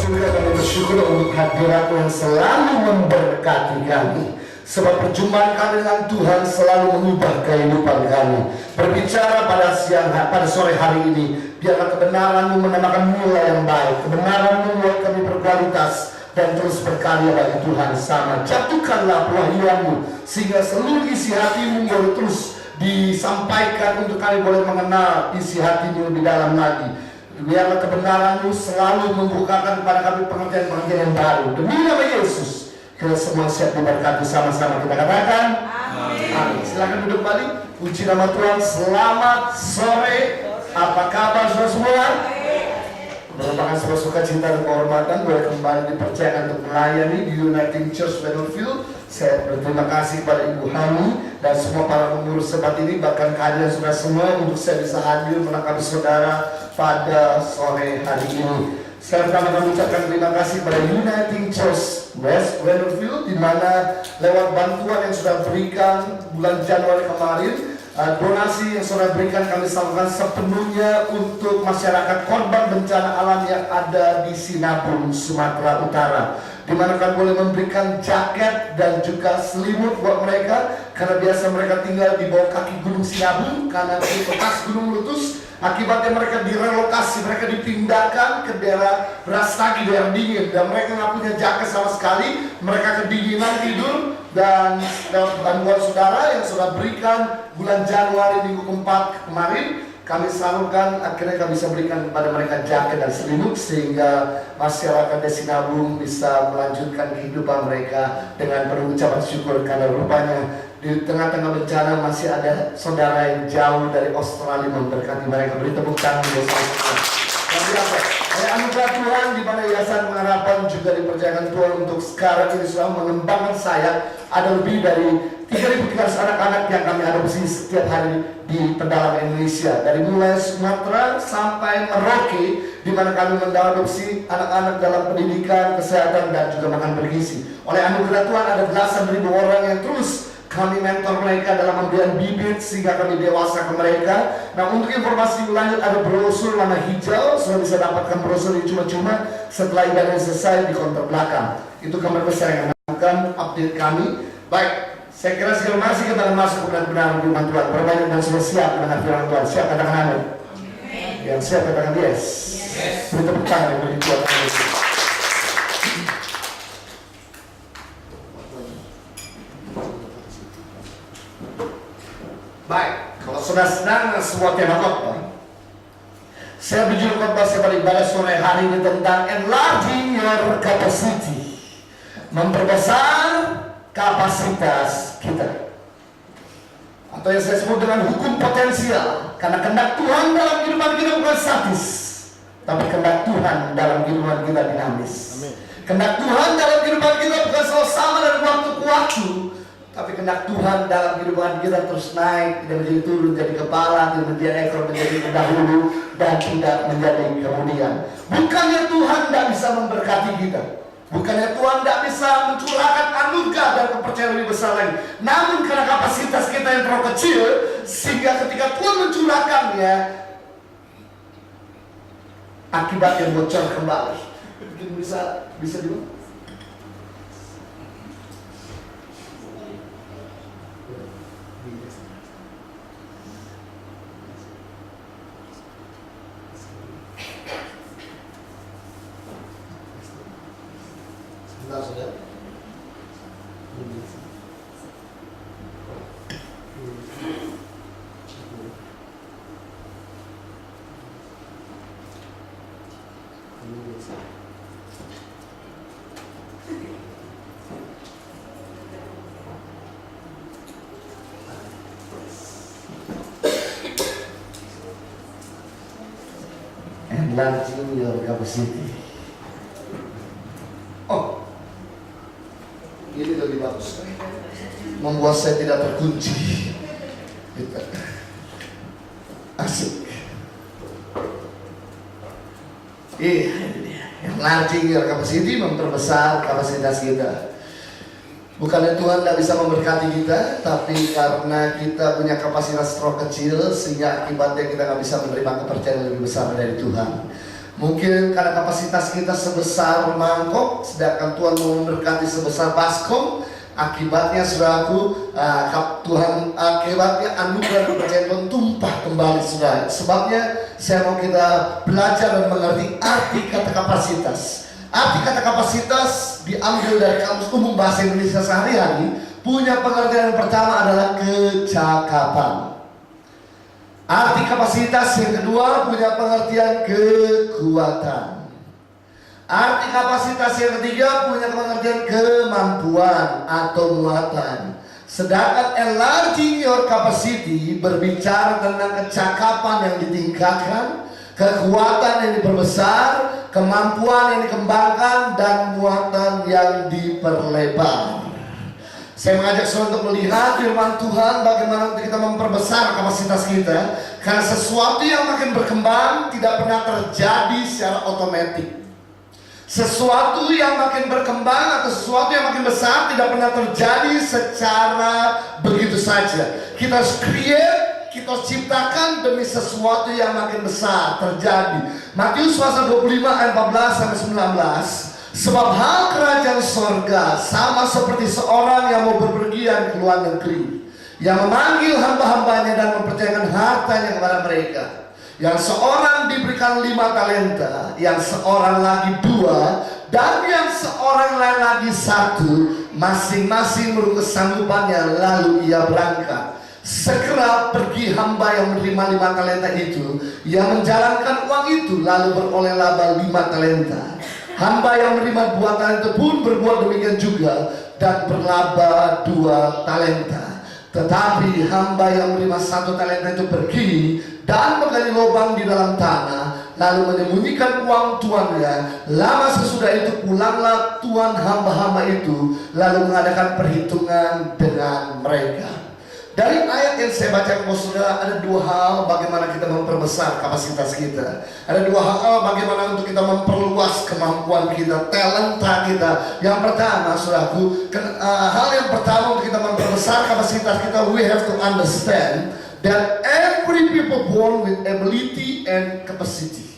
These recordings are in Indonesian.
surga, kami bersyukur untuk hadirat yang selalu memberkati kami. Sebab perjumpaan kami dengan Tuhan selalu mengubah kehidupan kami. Berbicara pada sore hari ini, biarlah kebenaran-Mu menambahkan nilai yang baik. Kebenaran-Mu membuat kami berkualitas dan terus berkarya bagi Tuhan sama. Jatuhkanlah wahyu-Mu sehingga seluruh isi hati-Mu boleh terus disampaikan untuk kami boleh mengenal isi hati-Mu lebih dalam lagi. Biarlah kebenaran-Mu selalu membukakan kepada kami pengertian-pengertian yang baru. Demi nama Yesus, kita semua siap diberkati sama-sama. Kita katakan amin. Silakan duduk kembali. Puji nama Tuhan. Selamat sore. Apa kabar saudara semua? Merupakan sebuah sukacita dan kehormatan boleh kembali dipercayakan untuk melayani di Uniting Church Battlefield. Saya berterima kasih kepada Ibu Hani dan semua para pengurus tempat ini, bahkan kalian sudah semua untuk saya bisa hadir melengkapi saudara pada sore hari ini. Saya pertama mengucapkan terima kasih pada Uniting Church West Battlefield, di mana lewat bantuan yang sudah berikan bulan Januari kemarin, donasi yang sudah berikan kami salurkan sepenuhnya untuk masyarakat korban bencana alam yang ada di Sinabung, Sumatera Utara, di mana kami boleh memberikan jaket dan juga selimut buat mereka, karena biasa mereka tinggal di bawah kaki Gunung Sinabung karena di bekas gunung meletus. Akibatnya mereka direlokasi, mereka dipindahkan ke daerah Brastagi, daerah dingin, dan mereka nggak punya jaket sama sekali. Mereka kedinginan tidur, dan bantuan saudara yang sudah berikan bulan Januari minggu keempat kemarin kami salurkan, akhirnya kami bisa berikan kepada mereka jaket dan selimut sehingga masyarakat Desa Sinabung bisa melanjutkan kehidupan mereka dengan penuh ucapan syukur, karena rupanya di tengah-tengah bencana masih ada saudara yang jauh dari Australia memberkati mereka. Beri tepuk tangan bersama. Anugerah Tuhan di mana Yayasan Pengharapan juga dipercayakan Tuhan untuk sekarang ini sudah mengembangkan sayap. Ada lebih dari 3.300 anak-anak yang kami adopsi setiap hari di pedalaman Indonesia, dari mulai Sumatera sampai Merauke, di mana kami mengadopsi anak-anak dalam pendidikan, kesehatan, dan juga makan bergizi. Oleh anugerah Tuhan ada belasan ribu orang yang terus kami mentor mereka dalam pemberian bibit sehingga kami dewasa ke mereka. Nah, untuk informasi lanjut ada brosur warna hijau, sudah bisa dapatkan brosur ini cuma-cuma setelah ibadah selesai di counter belakang. Itu kamar besar yang menandakan update kami. Baik, saya kira segala masih kita akan masuk ke benar-benar firman Tuhan. Berbanyak dan sudah siap dengan firman Tuhan. Siap katakan amin. Yang siap katakan yes. Beri tepuk tangan yang beri Tuhan. Baik, kalau sudah senang sebuah tema khotbah, saya berjudul khotbah saya pada ibadah sore hari ini tentang enlarging your capacity, memperbesar kapasitas kita, atau yang saya sebut dengan hukum potensial. Karena kehendak Tuhan dalam kehidupan kita bukan statis, tapi kehendak Tuhan dalam kehidupan kita dinamis. Kehendak Tuhan dalam kehidupan kita bukan selalu sama dari waktu ke waktu, tapi kehendak Tuhan dalam kehidupan kita terus naik, tidak menjadi turun, jadi kepala, tidak menjadi ekor, menjadi pendahulu, dan tidak menjadi kemudian. Bukannya Tuhan tidak bisa memberkati kita, bukannya Tuhan tidak bisa mencurahkan anugerah dan kepercayaan lebih besar lagi, namun karena kapasitas kita yang terlalu kecil, sehingga ketika Tuhan mencurahkannya, akibatnya bocor kembali. Mungkin bisa dibuat. Sudah. Enlarging your capacity. Oh, ini lebih bagus, membuat saya tidak terkunci. Asik. Enlarging your capacity, memperbesar kapasitas kita. Bukannya Tuhan tidak bisa memberkati kita, tapi karena kita punya kapasitas terlalu kecil, sehingga akibatnya kita nggak bisa menerima kepercayaan lebih besar dari Tuhan. Mungkin karena kapasitas kita sebesar mangkok, sedangkan Tuhan mau memberkati sebesar baskom. Akibatnya saudaraku, Tuhan akibatnya anugerah kepercayaan Tuhan tumpah kembali saudara. Sebabnya saya mau kita belajar dan mengerti arti kata kapasitas. Arti kata kapasitas diambil dari Kamus Umum Bahasa Indonesia sehari-hari. Punya pengertian yang pertama adalah kecakapan. Arti kapasitas yang kedua punya pengertian kekuatan. Arti kapasitas yang ketiga punya pengertian kemampuan atau muatan. Sedangkan enlarging your capacity berbicara tentang kecakapan yang ditingkatkan, kekuatan yang diperbesar, kemampuan yang dikembangkan, dan muatan yang diperlebar. Saya mengajak saudara untuk melihat firman Tuhan bagaimana kita memperbesar kapasitas kita. Karena sesuatu yang makin berkembang tidak pernah terjadi secara otomatis. Sesuatu yang makin berkembang atau sesuatu yang makin besar tidak pernah terjadi secara begitu saja. Kita create, kita ciptakan demi sesuatu yang makin besar terjadi. Matius pasal 25 ayat 14 sampai 19. Sebab hal kerajaan sorga sama seperti seorang yang mau berpergian ke luar negeri, yang memanggil hamba-hambanya dan mempercayakan hartanya kepada mereka. Yang seorang diberikan 5 talenta, yang seorang lagi 2, dan yang seorang lain lagi 1, masing-masing menurut kesanggupannya. Lalu ia berangkat. Segera pergi hamba yang menerima 5 talenta itu. Ia menjalankan uang itu, lalu beroleh laba 5 talenta. Hamba yang menerima 2 talenta pun berbuat demikian juga, dan berlaba 2 talenta. Tetapi hamba yang menerima 1 talenta itu pergi dan menggali lubang di dalam tanah, lalu menyembunyikan uang tuannya. Lama sesudah itu pulanglah tuan hamba-hamba itu, lalu mengadakan perhitungan dengan mereka. Dari ayat yang saya baca kepada saudara, ada 2 hal bagaimana kita memperbesar kapasitas kita. Ada 2 hal bagaimana untuk kita memperluas kemampuan kita, talenta kita. Yang pertama, saudaraku, hal yang pertama untuk kita memperbesar kapasitas kita, we have to understand that every people born with ability and capacity.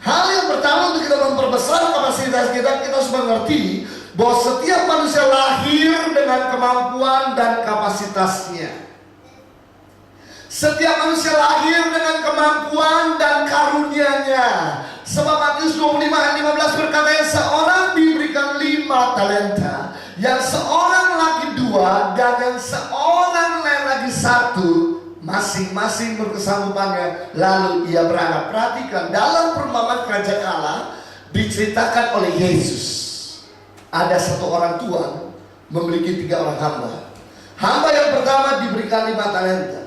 Hal yang pertama untuk kita memperbesar kapasitas kita, kita harus mengerti bahwa setiap manusia lahir dengan kemampuan dan kapasitasnya. Setiap manusia lahir dengan kemampuan dan karunia-Nya. Sebab Matius 25 ayat 15 berkata, yang seorang diberikan 5 talenta, yang seorang lagi 2, dan yang seorang lain lagi 1, masing-masing berkesanggupannya. Lalu ia berangkat. Perhatikan, dalam perumpamaan kerajaan Allah diceritakan oleh Yesus. Ada 1 orang tuan memiliki 3 orang hamba. Hamba yang pertama diberikan 5 talenta.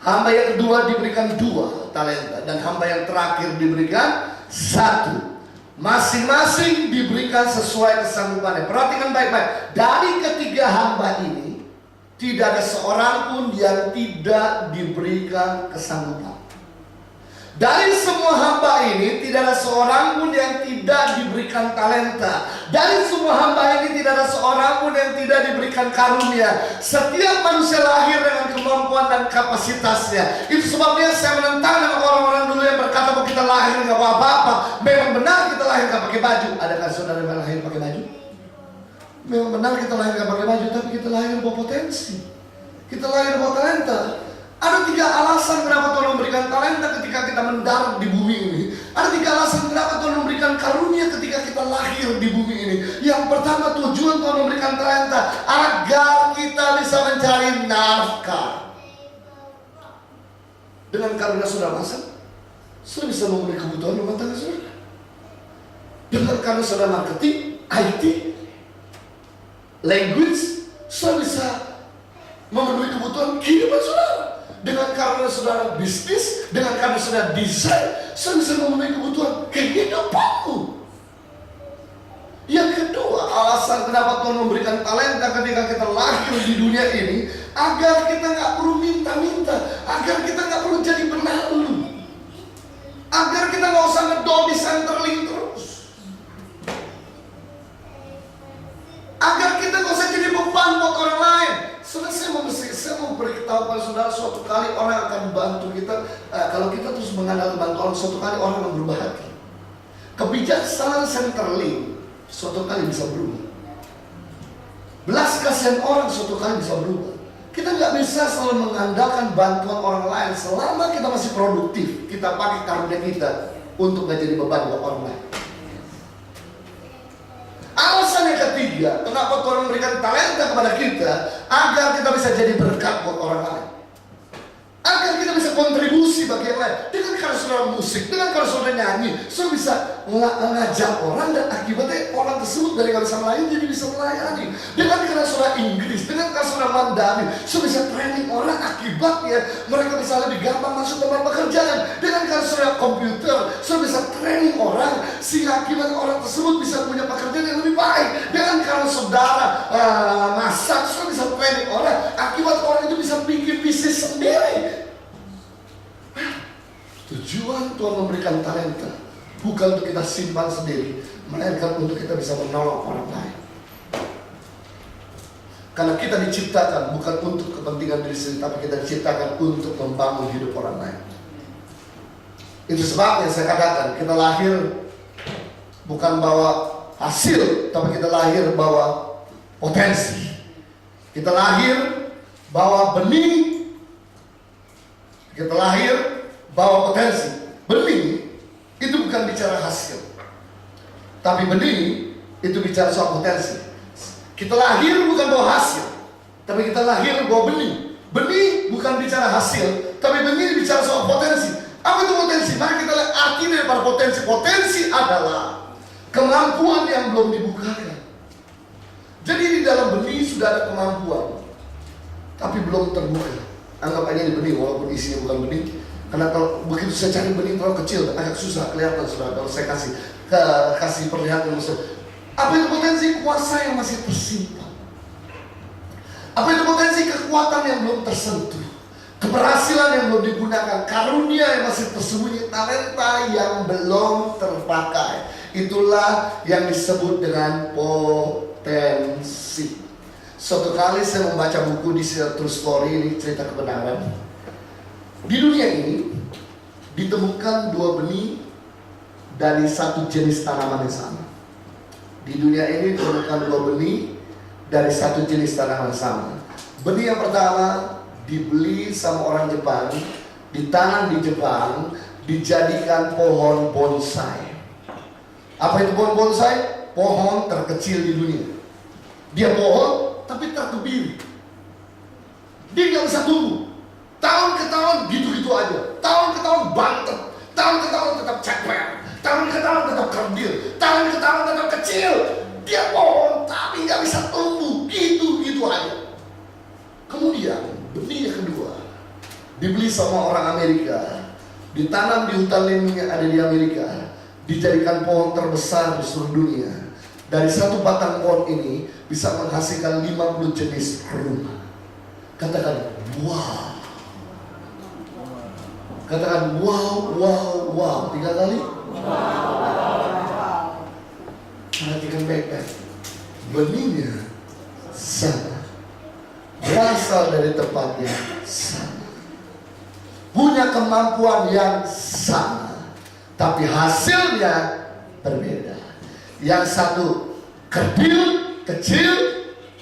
Hamba yang kedua diberikan 2 talenta. Dan hamba yang terakhir diberikan 1. Masing-masing diberikan sesuai kesanggupannya. Perhatikan baik-baik. Dari ketiga hamba ini, tidak ada seorang pun yang tidak diberikan kesanggupan. Dari semua hamba ini, tidak ada seorang pun yang tidak diberikan talenta. Dari semua hamba ini, tidak ada seorang pun yang tidak diberikan karunia. Setiap manusia lahir dengan kemampuan dan kapasitasnya. Itu sebabnya saya menentang dengan orang-orang dulu yang berkata bahwa kita lahir nggak apa-apa. Memang benar kita lahir nggak pakai baju. Adakah saudara yang lahir pakai baju? Memang benar kita lahir nggak pakai baju, tapi kita lahir bawa potensi. Kita lahir bawa talenta. Ada 3 alasan kenapa Tuhan memberikan talenta ketika kita mendarat di bumi ini. Ada 3 alasan kenapa Tuhan memberikan karunia ketika kita lahir di bumi ini. Yang pertama, tujuan Tuhan memberikan talenta agar kita bisa mencari nafkah. Dengan karunia saudara masak, saudara bisa memenuhi kebutuhan rumah tangga saudara. Dengan karunia saudara marketing, IT, language, saudara bisa memenuhi kebutuhan kehidupan saudara. Dengan karunia saudara bisnis, dengan karunia saudara desain, saudara bisa memenuhi kebutuhan kehidupanmu. Yang kedua, alasan kenapa Tuhan memberikan talenta ketika kita lahir di dunia ini, agar kita nggak perlu minta-minta, agar kita nggak perlu jadi benalu, agar kita nggak usah ngedol di centerlink terus, agar kita nggak usah jadi beban buat orang lain. Saya mau beritahu pada saudara, suatu kali orang akan membantu kita. Kalau kita terus mengandalkan bantuan, suatu kali orang akan berubah hati. Kebijaksanaan Centerlink suatu kali bisa berubah. Belas kasihan orang suatu kali bisa berubah. Kita nggak bisa selalu mengandalkan bantuan orang lain. Selama kita masih produktif, kita pakai karunia kita untuk nggak jadi beban buat orang lain. Alasan yang ketiga, kenapa Tuhan memberikan talenta kepada kita, agar kita bisa jadi berkat buat orang lain, agar kita bisa kontribusi bagi yang lain. Dengan kalau saudara musik, dengan kalau saudara nyanyi, saudara bisa mengajak orang, dan akibatnya orang tersebut dari nggak bisa melayani jadi bisa melayani. Dengan kalau saudara Inggris, dengan kalau saudara Mandarin, saudara bisa training orang, akibatnya mereka bisa lebih gampang masuk tempat pekerjaan. Dengan kalau saudara komputer, saudara bisa training orang, sehingga akibatnya orang tersebut bisa punya pekerjaan yang lebih baik. Dengan kalau saudara masak, saudara bisa training orang, akibat orang itu bisa bikin bisnis sendiri. Tujuan Tuhan memberikan talenta bukan untuk kita simpan sendiri, melainkan untuk kita bisa menolong orang lain. Karena kita diciptakan bukan untuk kepentingan diri sendiri, tapi kita diciptakan untuk membangun hidup orang lain. Itu sebabnya saya katakan, kita lahir bukan bawa hasil, tapi kita lahir bawa potensi. Kita lahir bawa benih, kita lahir bawa potensi. Benih itu bukan bicara hasil, tapi benih itu bicara soal potensi. Kita lahir bukan bawa hasil, tapi kita lahir bawa benih. Benih bukan bicara hasil, tapi benih bicara soal potensi. Apa itu potensi? Mari kita lihat arti daripada potensi. Potensi adalah kemampuan yang belum dibukakan. Jadi di dalam benih sudah ada kemampuan, tapi belum terbuka. Anggap aja di benih, walaupun isinya bukan benih. Karena kalau begitu saya cari benih terlalu kecil, agak susah kelihatan saudara. Kalau saya kasih perlihatkan maksud. Apa itu potensi? Kuasa yang masih tersimpan. Apa itu potensi? Kekuatan yang belum tersentuh, keberhasilan yang belum digunakan, karunia yang masih tersembunyi, talenta yang belum terpakai. Itulah yang disebut dengan potensi. Suatu kali saya membaca buku di True Story, ini cerita kebenaran. Di dunia ini ditemukan dua benih dari satu jenis tanaman yang sama. Di dunia ini ditemukan dua benih dari satu jenis tanaman yang sama. Benih yang pertama dibeli sama orang Jepang, ditanam di Jepang, dijadikan pohon bonsai. Apa itu pohon bonsai? Pohon terkecil di dunia. Dia pohon tapi terkebiri. Dia nggak bisa tumbuh. Tahun ke tahun gitu-gitu aja. Tahun ke tahun bantet. Tahun ke tahun tetap ceper. Tahun ke tahun tetap kerdil. Tahun ke tahun tetap kecil. Dia pohon tapi nggak bisa tumbuh. Gitu-gitu aja. Kemudian benih yang kedua dibeli sama orang Amerika, ditanam di hutan lindung yang ada di Amerika, dijadikan pohon terbesar di seluruh dunia. Dari satu batang pohon ini bisa menghasilkan 50 jenis rumah. Katakan wow. Katakan wow, wow, wow. 3 kali. Wow. Perhatikan baik-baik. Benihnya sama, berasal dari tempat yang sama, punya kemampuan yang sama, tapi hasilnya berbeda. Yang satu kecil,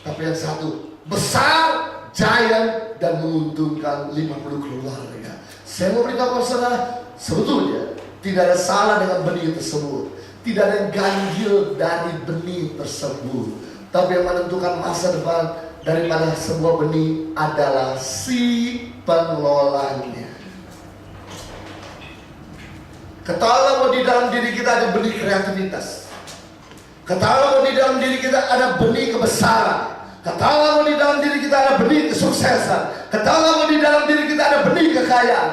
tapi yang satu besar, giant, dan menguntungkan 50 keluarga. Saya mau beritahu saudara, sebetulnya tidak ada salah dengan benih tersebut, tidak ada yang ganjil dari benih tersebut. Tapi yang menentukan masa depan daripada sebuah benih adalah si pengelolanya. Ketahuilah bahwa di dalam diri kita ada benih kreativitas. Ketahuilah bahwa di dalam diri kita ada benih kebesaran. Ketahuilah bahwa di dalam diri kita ada benih kesuksesan. Ketahuilah bahwa di dalam diri kita ada benih kekayaan.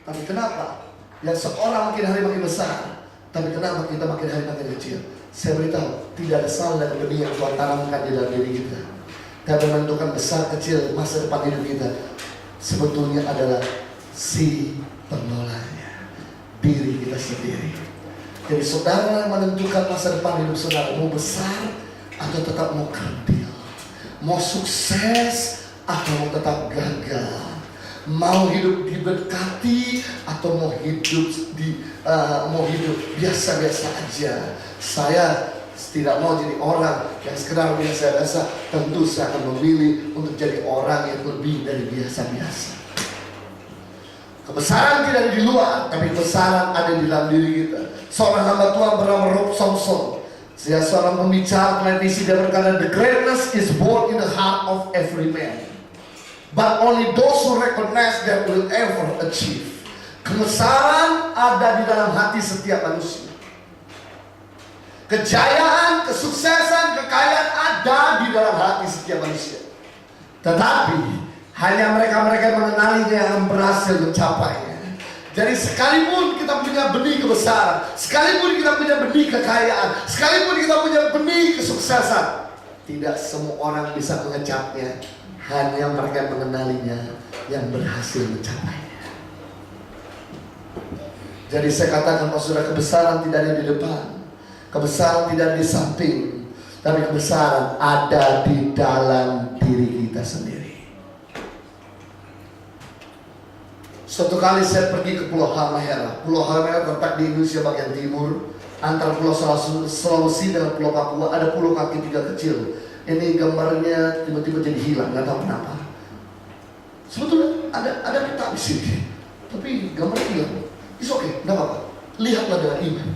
Tapi kenapa yang seorang makin hari makin besar, tapi kenapa kita makin hari makin kecil? Saya beritahu, tidak ada salah dengan benih yang Tuhan tanamkan di dalam diri kita. Dan menentukan besar kecil masa depan hidup kita sebetulnya adalah si pengelolanya, diri kita sendiri. Jadi saudara menentukan masa depan hidup saudara, mau besar atau tetap mau kerdil, mau sukses atau mau tetap gagal, mau hidup diberkati atau mau hidup mau hidup biasa-biasa aja. Saya tidak mau jadi orang yang sekedar biasa-biasa. Tentu saya akan memilih untuk jadi orang yang lebih dari biasa-biasa. Kebesaran tidak ada di luar, tapi kebesaran ada di dalam diri kita. Seorang hamba Tuhan bernama Rob Thompson, dia seorang pembicara televisi, dia berkata, "The greatness is born in the heart of every man, but only those who recognize that will ever achieve." Kebesaran ada di dalam hati setiap manusia. Kejayaan, kesuksesan, kekayaan ada di dalam hati setiap manusia. Tetapi hanya mereka-mereka yang mengenalinya yang berhasil mencapainya. Jadi sekalipun kita punya benih kebesaran, sekalipun kita punya benih kekayaan, sekalipun kita punya benih kesuksesan, tidak semua orang bisa mengecapnya. Hanya mereka yang mengenalinya yang berhasil mencapainya. Jadi saya katakan, saudara, kebesaran tidak ada di depan, kebesaran tidak di samping, tapi kebesaran ada di dalam diri kita sendiri. Suatu kali saya pergi ke Pulau Halmahera. Pulau Halmahera terletak di Indonesia bagian timur, antara Pulau Sulawesi dengan Pulau Papua. Ada pulau kaki 3 kecil. Ini gambarnya tiba-tiba jadi hilang, nggak tahu kenapa. Sebetulnya ada peta di sini, tapi gambarnya hilang. It's okay, nggak apa-apa. Lihatlah dengan iman.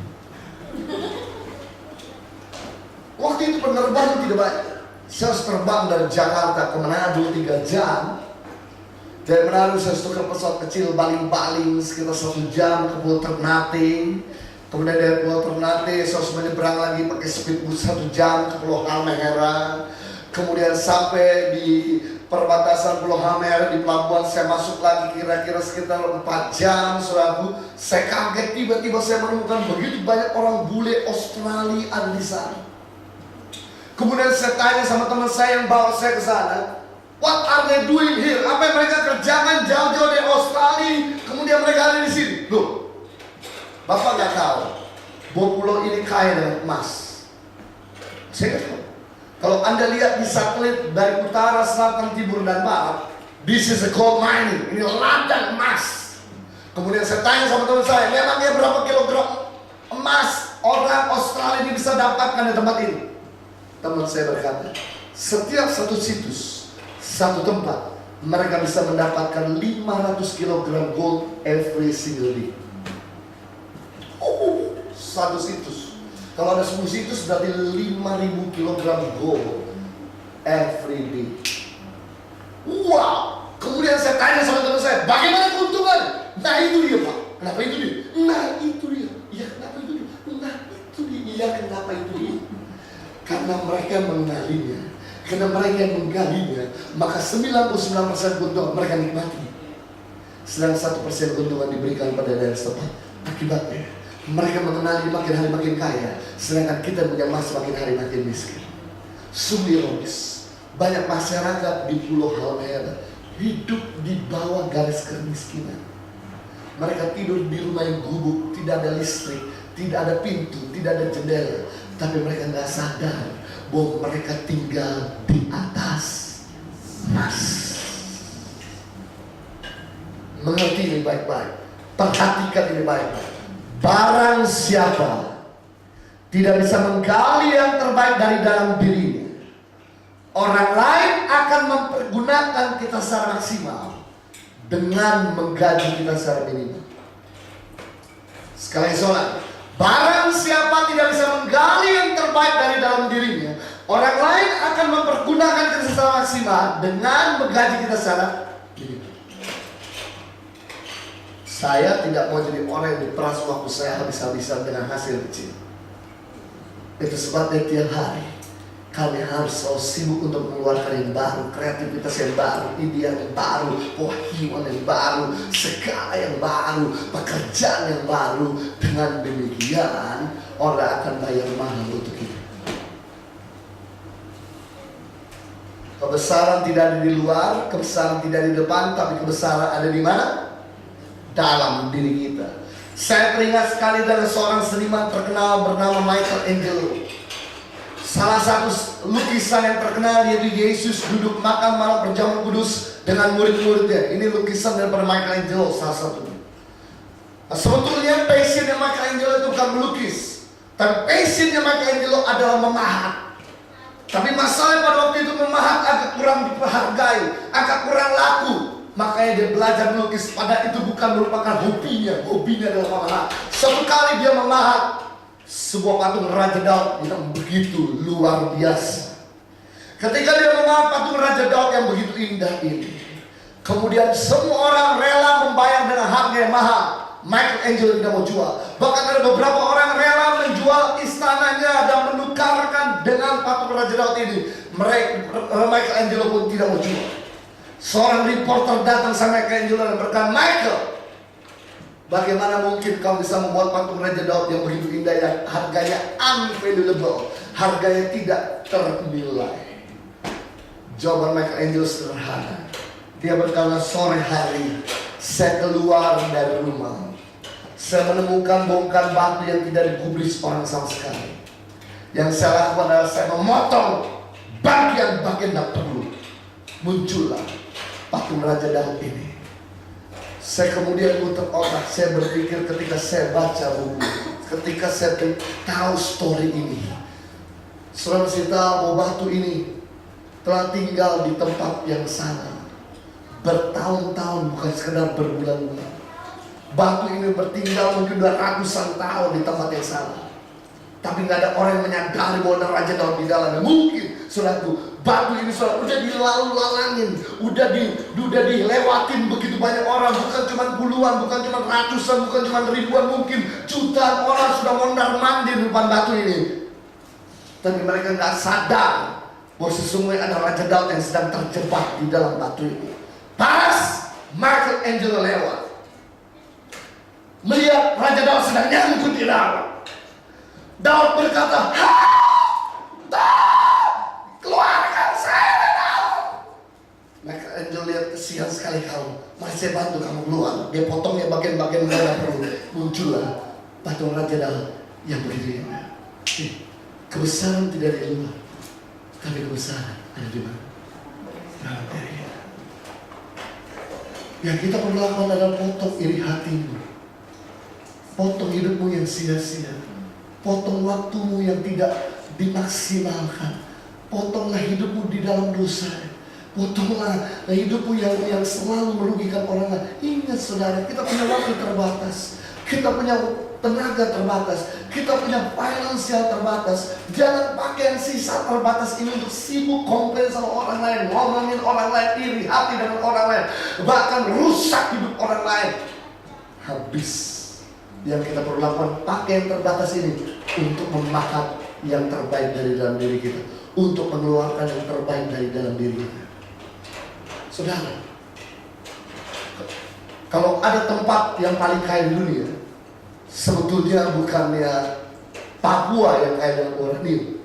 Waktu itu penerbangan tidak banyak. Saya harus terbang dari Jakarta ke Manado 3 jam. Dari Manado saya tukar pesawat kecil baling-baling sekitar 1 jam ke Pulau Ternate. Kemudian dari Pulau Ternate saya harus menyeberang lagi pakai speedboat 1 jam ke Pulau Halmahera. Kemudian sampai di perbatasan Pulau Halmahera di pelabuhan saya masuk lagi kira-kira sekitar 4 jam. Saudaraku, saya kaget tiba-tiba saya menemukan begitu banyak orang bule Australia ada di sana. Kemudian saya tanya sama teman saya yang bawa saya ke sana, "What are they doing here?" Apa yang mereka kerjakan jauh-jauh dari Australia, kemudian mereka ada di sini? Loh, Bapak nggak tahu bahwa pulau ini kaya dengan emas. Saya nggak tahu. Kalau Anda lihat di satelit dari utara, selatan, timur, dan barat, this is a gold mining. Ini ladang emas. Kemudian saya tanya sama teman saya, memangnya berapa kilogram emas orang Australia ini bisa dapatkan di tempat ini? Teman saya berkata, setiap satu situs, satu tempat, mereka bisa mendapatkan 500 kg gold every single day. Satu situs. Kalau ada 10 situs berarti 5.000 kg gold every day. Wow. Kemudian saya tanya sama teman saya, bagaimana keuntungan? Nah itu dia, Pak. Kenapa itu dia? Nah itu dia. Iya, kenapa itu dia? Nah itu dia. Iya, kenapa itu dia? Karena mereka mengenalinya. Karena mereka yang menggalinya, maka 99% keuntungan mereka nikmati. Sedang 1% keuntungan diberikan pada daerah setempat. Akibatnya, mereka mengenali makin hari makin kaya, sedangkan kita punya emas makin hari makin miskin. Sungguh ironis. Banyak masyarakat di Pulau Halmahera hidup di bawah garis kemiskinan. Mereka tidur di rumah yang gubuk, tidak ada listrik, tidak ada pintu, tidak ada jendela. Tapi mereka nggak sadar bahwa mereka tinggal di atas emas. Mengerti ini baik-baik. Perhatikan ini baik-baik. Barang siapa tidak bisa menggali yang terbaik dari dalam dirinya, orang lain akan mempergunakan kita secara maksimal dengan menggaji kita secara minimal. Sekali lagi, barang siapa tidak bisa menggali yang terbaik dari dalam dirinya, orang lain akan mempergunakan kita secara maksimal dengan menggaji kita secara minimal. Saya tidak mau jadi orang yang diperas waktu saya habis-habisan dengan hasil kecil. Itu sebabnya tiap hari kami harus selalu sibuk untuk mengeluarkan yang baru, kreativitas yang baru, ide yang baru, kewahiman yang baru, segala yang baru, pekerjaan yang baru. Dengan demikian orang akan bayar mahal untuk itu. Kebesaran tidak ada di luar, kebesaran tidak di depan, tapi kebesaran ada di mana? Dalam diri kita. Saya teringat sekali dari seorang seniman terkenal bernama Michelangelo. Salah satu lukisan yang terkenal yaitu Yesus duduk makan malam berjamu kudus dengan murid-muridnya. Ini lukisan daripada Michelangelo salah satunya. Sebetulnya passion passionnya Michelangelo itu bukan melukis, tapi passionnya Michelangelo adalah memahat. Tapi masalahnya pada waktu itu memahat agak kurang dihargai, agak kurang laku. Makanya dia belajar melukis. Padahal itu bukan merupakan hobinya. Hobinya adalah memahat. Suatu kali dia memahat sebuah patung Raja Daud yang begitu luar biasa. Ketika dia memahat patung Raja Daud yang begitu indah ini, kemudian semua orang rela membayar dengan harga yang mahal. Michelangelo tidak mau jual. Bahkan ada beberapa orang rela menjual istananya dan menukarkan dengan patung Raja Daud ini. Michelangelo pun tidak mau jual. Seorang reporter datang sama Michelangelo dan berkata, Michael, bagaimana mungkin kau bisa membuat patung Raja Daud yang begitu indah yang harganya unvaluable, harganya tidak ternilai? Jawaban Michelangelo sederhana. Dia berkata, sore hari saya keluar dari rumah, saya menemukan bongkar batu yang tidak digubris orang sama sekali. Yang saya lakukan adalah saya memotong bagian-bagian yang perlu. Muncullah patung Raja Daud ini. Saya kemudian muter otak, saya berpikir ketika saya baca buku, ketika saya tahu story ini, saudara tahu bahwa batu ini telah tinggal di tempat yang salah bertahun-tahun, bukan sekedar berbulan-bulan. Batu ini bertinggal mungkin udah ratusan tahun di tempat yang salah, tapi nggak ada orang yang menyadari bahwa ada Raja Daud di dalamnya. Mungkin saudaraku, batu ini saudara udah dilalu-lalangin, udah dilewatin begitu banyak orang, bukan cuma puluhan, bukan cuma ratusan, bukan cuma ribuan, mungkin jutaan orang sudah mondar-mandir di depan batu ini. Tapi mereka nggak sadar bahwa sesungguhnya ada Raja Daud yang sedang terjebak di dalam batu ini. Pas Michelangelo lewat, melihat Raja Daud sedang nyangkut di dalam, Daud berkata, keluarkan saya dari dalam. Michelangelo lihat, kesian sekali kamu, mari saya bantu kamu keluar. Dia potongnya bagian-bagian mana perlu. Muncullah patung Raja Daud yang begitu indah. Kebesaran tidak di luar, tapi kebesaran ada di mana? Dalam diri kita. Yang kita perlu lakukan adalah potong iri hatimu, potong hidupmu yang sia-sia, potong waktumu yang tidak dimaksimalkan, potonglah hidupmu di dalam dosa, potonglah hidupmu yang selalu merugikan orang lain. Ingat saudara, kita punya waktu terbatas, kita punya tenaga terbatas, kita punya finansial terbatas. Jangan pakai yang sisa terbatas ini untuk sibuk komplain sama orang lain, ngomongin orang lain, iri hati dengan orang lain, bahkan rusak hidup orang lain. Habis. Yang kita perlu lakukan, pakai yang terbatas ini untuk memakan yang terbaik dari dalam diri kita, untuk mengeluarkan yang terbaik dari dalam diri kita. Saudara, kalau ada tempat yang paling kaya di dunia, sebetulnya bukannya Papua yang kaya dengan uranium.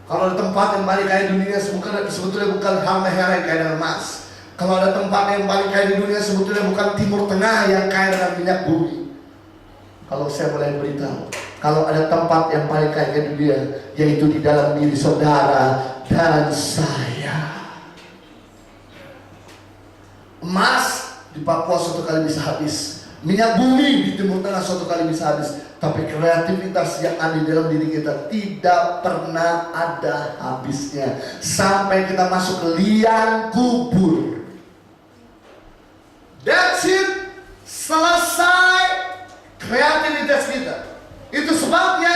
Kalau ada tempat yang paling kaya di dunia, sebetulnya bukan Halmahera yang kaya dengan emas. Kalau ada tempat yang paling kaya di dunia, sebetulnya bukan Timur Tengah yang kaya dengan minyak bumi. Kalau saya boleh beritahu, kalau ada tempat yang paling kaya di dunia, yaitu di dalam diri saudara dan saya. Emas di Papua suatu kali bisa habis, minyak bumi di Timur Tengah suatu kali bisa habis, tapi kreativitas yang ada di dalam diri kita tidak pernah ada habisnya sampai kita masuk ke liang kubur. That's it, selesai kreativitas kita. Itu sebabnya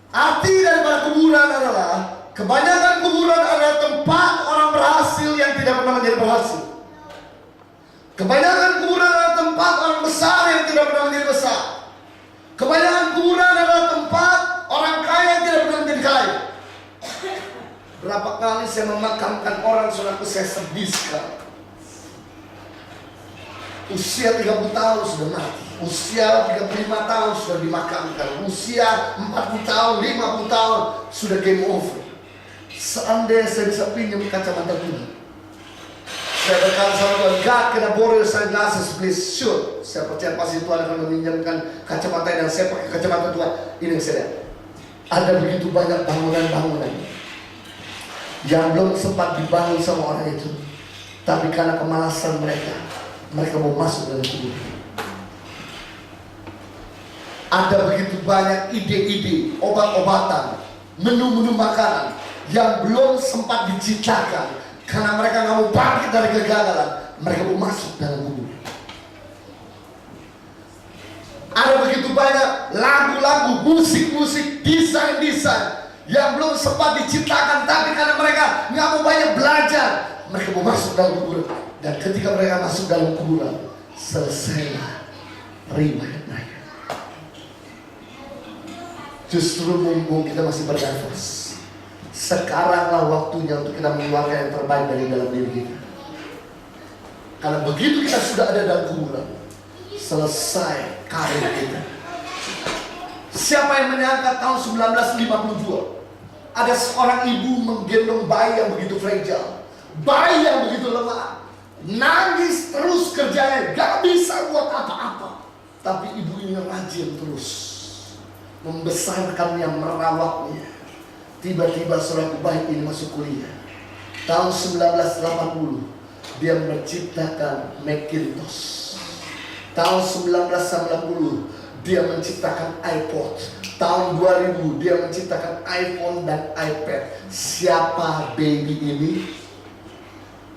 arti daripada kuburan adalah, kebanyakan kuburan adalah tempat orang berhasil yang tidak pernah menjadi berhasil. Kebanyakan kuburan adalah tempat orang besar yang tidak pernah menjadi besar. Kebanyakan kuburan adalah tempat orang kaya yang tidak pernah menjadi kaya. Berapa kali saya memakamkan orang, saudaraku, saya sedih sekali. Usia 30 tahun sudah mati, usia 35 tahun sudah dimakamkan, usia 40 tahun, 50 tahun sudah game over. Seandainya saya bisa pinjam kacamata kuda, saya berkata sama Tuhan, God, can I borrow your sunglasses please? Sure. Saya percaya pasti Tuhan akan meminjamkan kacamata, dan saya pakai kacamata Tuhan. Ini yang saya lihat, ada begitu banyak bangunan-bangunan yang belum sempat dibangun sama orang itu, tapi karena kemalasan mereka mau masuk dalam kubur. Ada begitu banyak ide-ide, obat-obatan, menu-menu makanan yang belum sempat diciptakan karena mereka nggak mau bangkit dari kegagalan. Mereka mau masuk dalam kubur. Ada begitu banyak lagu-lagu, musik-musik, desain-desain yang belum sempat diciptakan, tapi karena mereka nggak mau banyak belajar, mereka mau masuk dalam kuburan. Dan ketika mereka masuk dalam kuburan, selesailah riwayat mereka. Justru mumpung kita masih bernafas, sekaranglah waktunya untuk kita mengeluarkan yang terbaik dari dalam diri kita. Karena begitu kita sudah ada dalam kuburan, selesai karir kita. Siapa yang menyangka tahun 1952 ada seorang ibu menggendong bayi yang begitu fragile, bayi yang begitu lemah, nangis terus kerjanya, gak bisa buat apa-apa, tapi ibu ini rajin terus membesarkannya, merawatnya. Tiba-tiba seorang bayi ini masuk kuliah. Tahun 1980 dia menciptakan Macintosh. Tahun 1990 dia menciptakan iPod. Tahun 2000 dia menciptakan iPhone dan iPad. Siapa baby ini?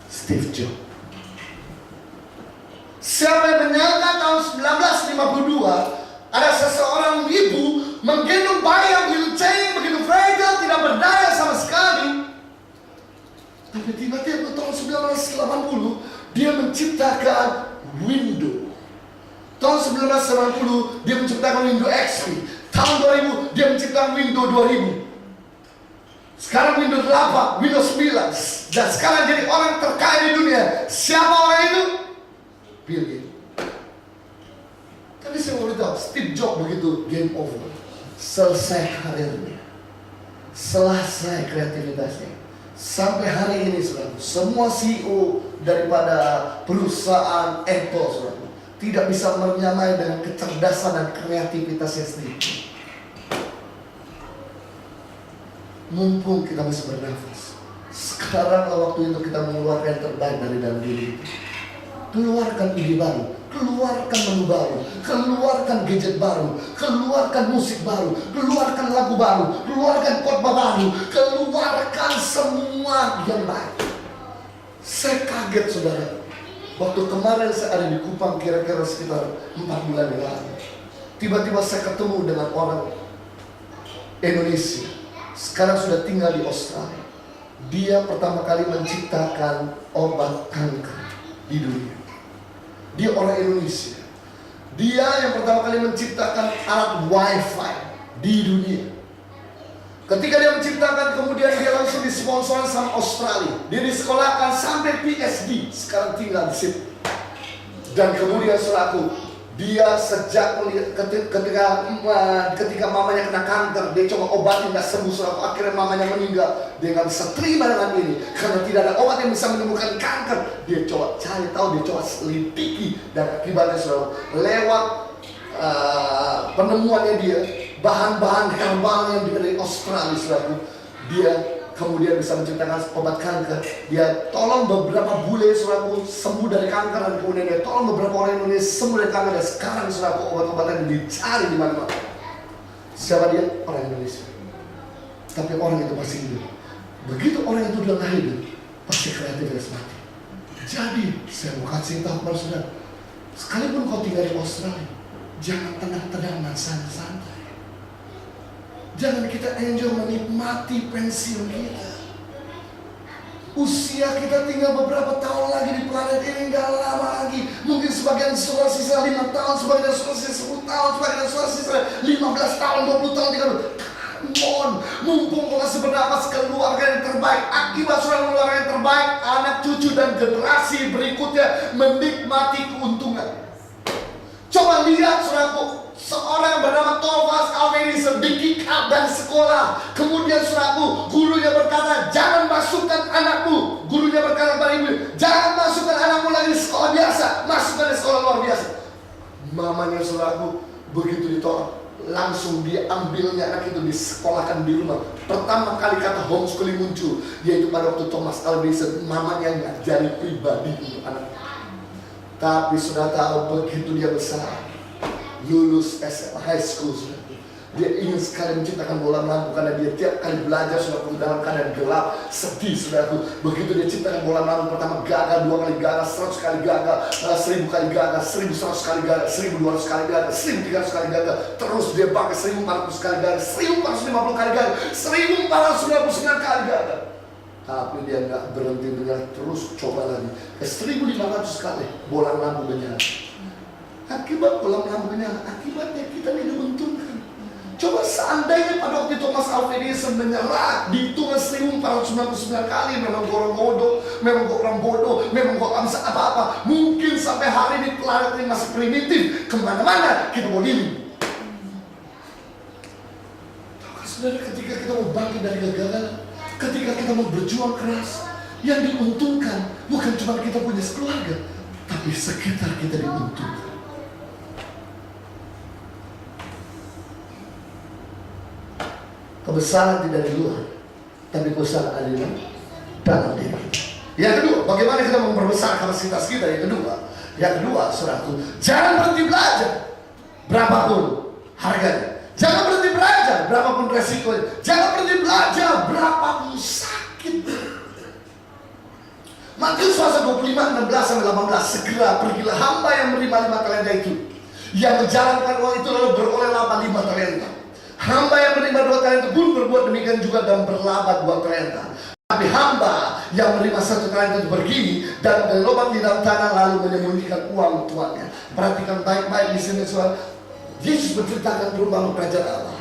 Steve Jobs. Siapa yang menyangka tahun 1952 ada seseorang ibu menggendong bayi yang begitu cengeng, begitu fragile, tidak berdaya sama sekali. Tapi tiba-tiba tahun 1980 dia menciptakan Windows. Tahun 1990 dia menciptakan Windows XP. Tahun 2000 dia menciptakan Windows 2000. Sekarang Windows 8, Windows 9. Dan sekarang jadi orang terkaya di dunia. Siapa orang itu? Bill Gates. Tapi saya mau beritahu, Steve Jobs begitu game over, selesai karirnya, selesai kreativitasnya. Sampai hari ini saudara, semua CEO daripada perusahaan Apple saudara, tidak bisa menyamai dengan kecerdasan dan kreativitasnya sendiri. Mumpung kita masih bernafas, sekaranglah waktu untuk kita mengeluarkan yang terbaik dari dalam diri kita. Keluarkan ide baru, keluarkan menu baru, keluarkan gadget baru, keluarkan musik baru, keluarkan lagu baru, keluarkan khotbah baru, keluarkan semua yang baik. Saya kaget saudara, waktu kemarin saya ada di Kupang kira-kira sekitar 4 bulan yang lalu. Tiba-tiba saya ketemu dengan orang Indonesia, sekarang sudah tinggal di Australia. Dia pertama kali menciptakan obat kanker di dunia. Dia orang Indonesia. Dia yang pertama kali menciptakan alat wifi di dunia. Ketika dia menciptakan, kemudian dia langsung disponsori sama Australia. Dia disekolahkan sampai PhD. Sekarang tinggal di situ. Dan kemudian selaku dia sejak ketika mamanya kena kanker, dia coba obatin nggak sembuh, selaku akhirnya mamanya meninggal. Dia nggak bisa terima dengan ini karena tidak ada obat yang bisa menyembuhkan kanker. Dia coba cari tahu, dia coba selidiki, dan akibatnya selalu lewat penemuannya dia, bahan-bahan herbal yang dari Australia selaku, dia kemudian bisa menciptakan obat kanker. Dia tolong beberapa bule suraku sembuh dari kanker, dan kemudian dia tolong beberapa orang Indonesia sembuh dari kanker. Dan sekarang suraku obat-obatan dicari di mana-mana. Siapa dia? Orang Indonesia. Tapi orang itu pasti hidup. Begitu orang itu udah gak hidup, pasti kreativitas mati. Jadi saya mau kasih tahu kepada saudara, sekalipun kau tinggal di Australia, jangan tenang-tenang dan santai-santai. Jangan kita enjoy menikmati pensiun kita. Usia kita tinggal beberapa tahun lagi di planet ini, gak lama lagi. Mungkin sebagian suara sisa 5 tahun, sebagian suara sisa 10 tahun, sebagian suara sisa 15 tahun, 20 tahun, 30 tahun. Mumpung kau masih bernafas, keluarga yang terbaik. Akibat suara keluarga yang terbaik, anak cucu dan generasi berikutnya menikmati keuntungan. Coba lihat saudaraku, seorang bernama Thomas Alva Edison di-kick out dari sekolah. Kemudian saudaraku, gurunya berkata, jangan masukkan anakmu. Gurunya berkata kepada ibu, jangan masukkan anakmu lagi di sekolah biasa, masukkan di sekolah luar biasa. Mamanya saudaraku begitu ditolak, langsung diambilnya anak itu disekolahkan di rumah. Pertama kali kata homeschooling muncul, yaitu pada waktu Thomas Alva Edison, mamanya ngajari pribadi untuk anak. Tapi sudah tahu begitu dia besar, lulus SMA high school, saudaraku. Dia ingin sekali menciptakan bola lampu karena dia tiap kali belajar saudaraku dalam keadaan gelap, sedih saudaraku. Begitu dia ciptakan bola lampu pertama gagal, 2 kali gagal, 100 kali gagal, 1000 kali gagal, 1100 kali gagal, 1200 kali gagal, 1300 kali gagal. Terus dia pakai 1400 kali gagal, 1450 kali gagal, 1499 kali gagal. Tapi dia nggak berhenti dengan terus coba lagi. Ke 1500 kali bola lampu menyala. Akibat bola lampu menyala, akibatnya kita tidak diuntungkan. Coba seandainya pada waktu Thomas Alva Edison menyerah di hitungan 1499 kali, memang gue orang bodoh, memang gue orang bodoh, memang gue gak bisa apa-apa. Mungkin sampai hari ini planet ini masih primitif, kemana-mana kita mau diri. Tahukah saudara, ketika kita mau bangkit dari kegagalan, ketika kita mau berjuang keras, yang diuntungkan bukan cuma kita punya keluarga, tapi sekitar kita diuntungkan. Kebesaran tidak dari luar, tapi kebesaran ada di dalam diri. Yang kedua, bagaimana kita memperbesar kapasitas kita? Yang kedua, saudaraku, jangan berhenti belajar berapapun harganya. Jangan berhenti belajar berapapun resikonya. Jangan berhenti belajar berapapun sakit. Matius pasal 25, 16-18, segera pergilah hamba yang menerima 5 talenta itu, yang menjalankan uang itu lalu beroleh laba 5 talenta. Hamba yang menerima 2 talenta pun berbuat demikian juga dan berlaba 2 talenta. Tapi hamba yang menerima 1 talenta itu pergi dan berlobang di dalam tanah lalu menyembunyikan uang tuannya. Perhatikan baik-baik di sini, soal Yesus menceritakan perumpamaan kerajaan Allah.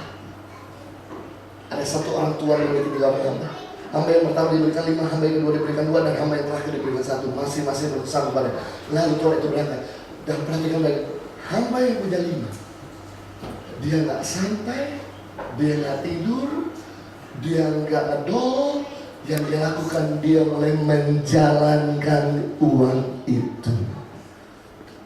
Ada 1 orang tua yang memiliki 3 hamba. Hamba yang pertama diberikan 5, hamba yang kedua diberikan 2, dan hamba yang terakhir diberikan 1. Masing-masing berkesan kepada. Lalu tua itu berangkat. Dan perhatikan baik, hamba yang punya 5, dia nggak santai, dia nggak tidur, dia nggak ngedol. Yang dia lakukan, dia mulai menjalankan uang itu.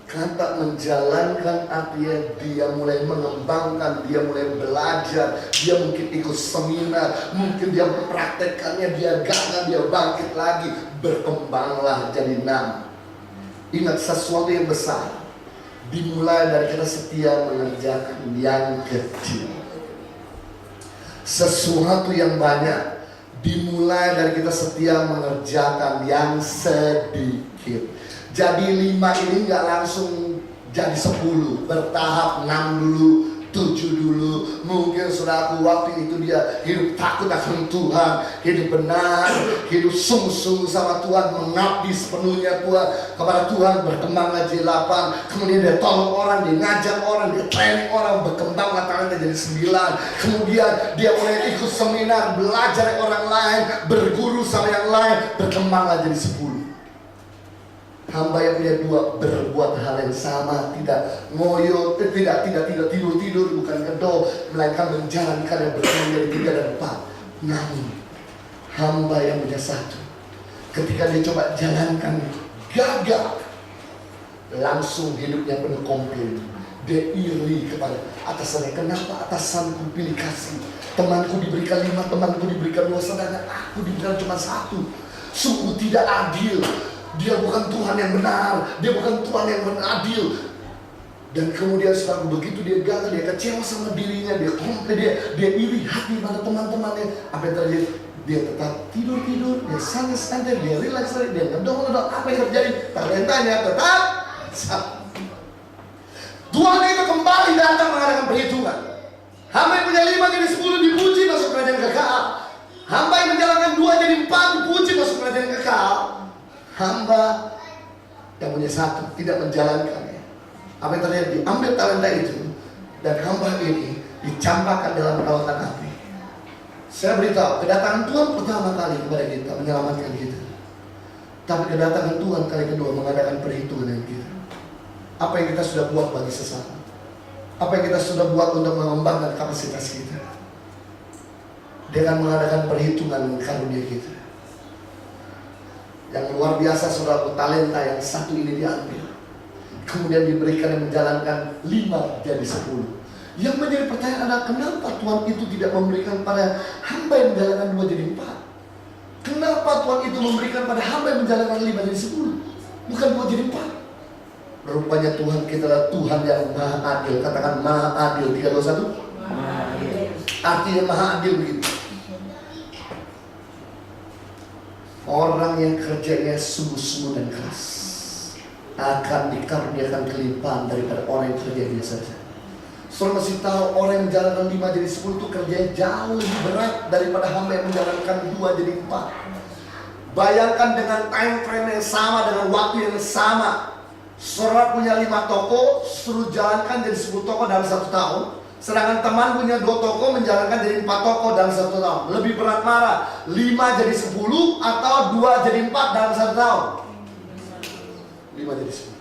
Kata menjalankan artinya dia mulai mengembangkan, dia mulai belajar, dia mungkin ikut seminar, mungkin dia mempraktekannya, dia gagal, dia bangkit lagi, berkembanglah jadi 6. Ingat, sesuatu yang besar dimulai dari kita setia mengerjakan yang kecil. Sesuatu yang banyak dimulai dari kita setia mengerjakan yang sedikit. Jadi 5 ini nggak langsung jadi 10, bertahap, 6 dulu, 7 dulu. Mungkin saudaraku waktu itu dia hidup takut akan Tuhan, hidup benar, hidup sungguh-sungguh sama Tuhan, mengabdi sepenuhnya Tuhan kepada Tuhan, berkembang jadi 8. Kemudian dia tolong orang, dia ngajar orang, dia training orang, berkembang talenta jadi 9. Kemudian dia mulai ikut seminar, belajar orang lain, berguru sama yang lain, berkembanglah jadi 10. Hamba yang punya 2 berbuat hal yang sama, tidak ngoyo, tidak tidur, bukan gedor, melainkan menjalankan yang berkembang dari 3 dan 4. Namun hamba yang punya 1, ketika dia coba jalankan gagal, langsung hidupnya penuh komplain. Dia iri kepada atasannya. Kenapa atasanku pilih kasih? Temanku diberikan 5, temanku diberikan 2, sedangkan aku diberikan cuma 1. Sungguh tidak adil. Dia bukan Tuhan yang benar, dia bukan Tuhan yang adil. Dan kemudian setelah begitu dia gagal, dia kecewa sama dirinya, dia komplain, dia iri hati pada teman-temannya. Apa yang terjadi? Dia tetap tidur, dia santai, dia relax, dia ngedong. Apa yang terjadi? Talentanya tetap sama. Tuhan itu kembali datang mengadakan perhitungan. Hamba yang punya 5 jadi 10 dipuji masuk kerajaan kekal. Hamba yang menjalankan 2 jadi 4 dipuji masuk kerajaan kekal. Hamba yang punya 1 tidak menjalankannya. Apa yang terjadi? Diambil talenta itu dan hamba ini dicampakkan dalam lautan api. Saya beritahu, kedatangan Tuhan pertama kali kepada kita menyelamatkan kita. Tapi kedatangan Tuhan kali kedua mengadakan perhitungan dengan kita. Apa yang kita sudah buat bagi sesama? Apa yang kita sudah buat untuk mengembangkan kapasitas kita? Dengan mengadakan perhitungan karunia kita. Yang luar biasa, saudaraku, talenta yang 1 ini diambil, kemudian diberikan yang menjalankan 5 jadi 10. Yang menjadi pertanyaan adalah, kenapa Tuhan itu tidak memberikan pada hamba yang menjalankan 2 jadi 4? Kenapa Tuhan itu memberikan pada hamba yang menjalankan 5 jadi 10, bukan 2 jadi 4? Rupanya Tuhan kita adalah Tuhan yang maha adil. Katakan maha adil. 3, 2, 1. Maha adil. Artinya maha adil begitu. Orang yang kerjanya sungguh-sungguh dan keras akan dikaruniakan kelimpahan daripada orang yang kerja biasa saja. Saudara masih tahu orang yang menjalankan 5 jadi 10 itu kerjanya jauh lebih berat daripada hamba yang menjalankan 2 jadi 4. Bayangkan dengan time frame yang sama, dengan waktu yang sama. Saudara punya 5 toko, suruh jalankan jadi 10 toko dalam 1 tahun. Sedangkan teman punya 2 toko, menjalankan jadi 4 toko dalam 1 tahun. Lebih berat mana? 5 jadi 10 atau 2 jadi 4 dalam 1 tahun? 5 jadi 10.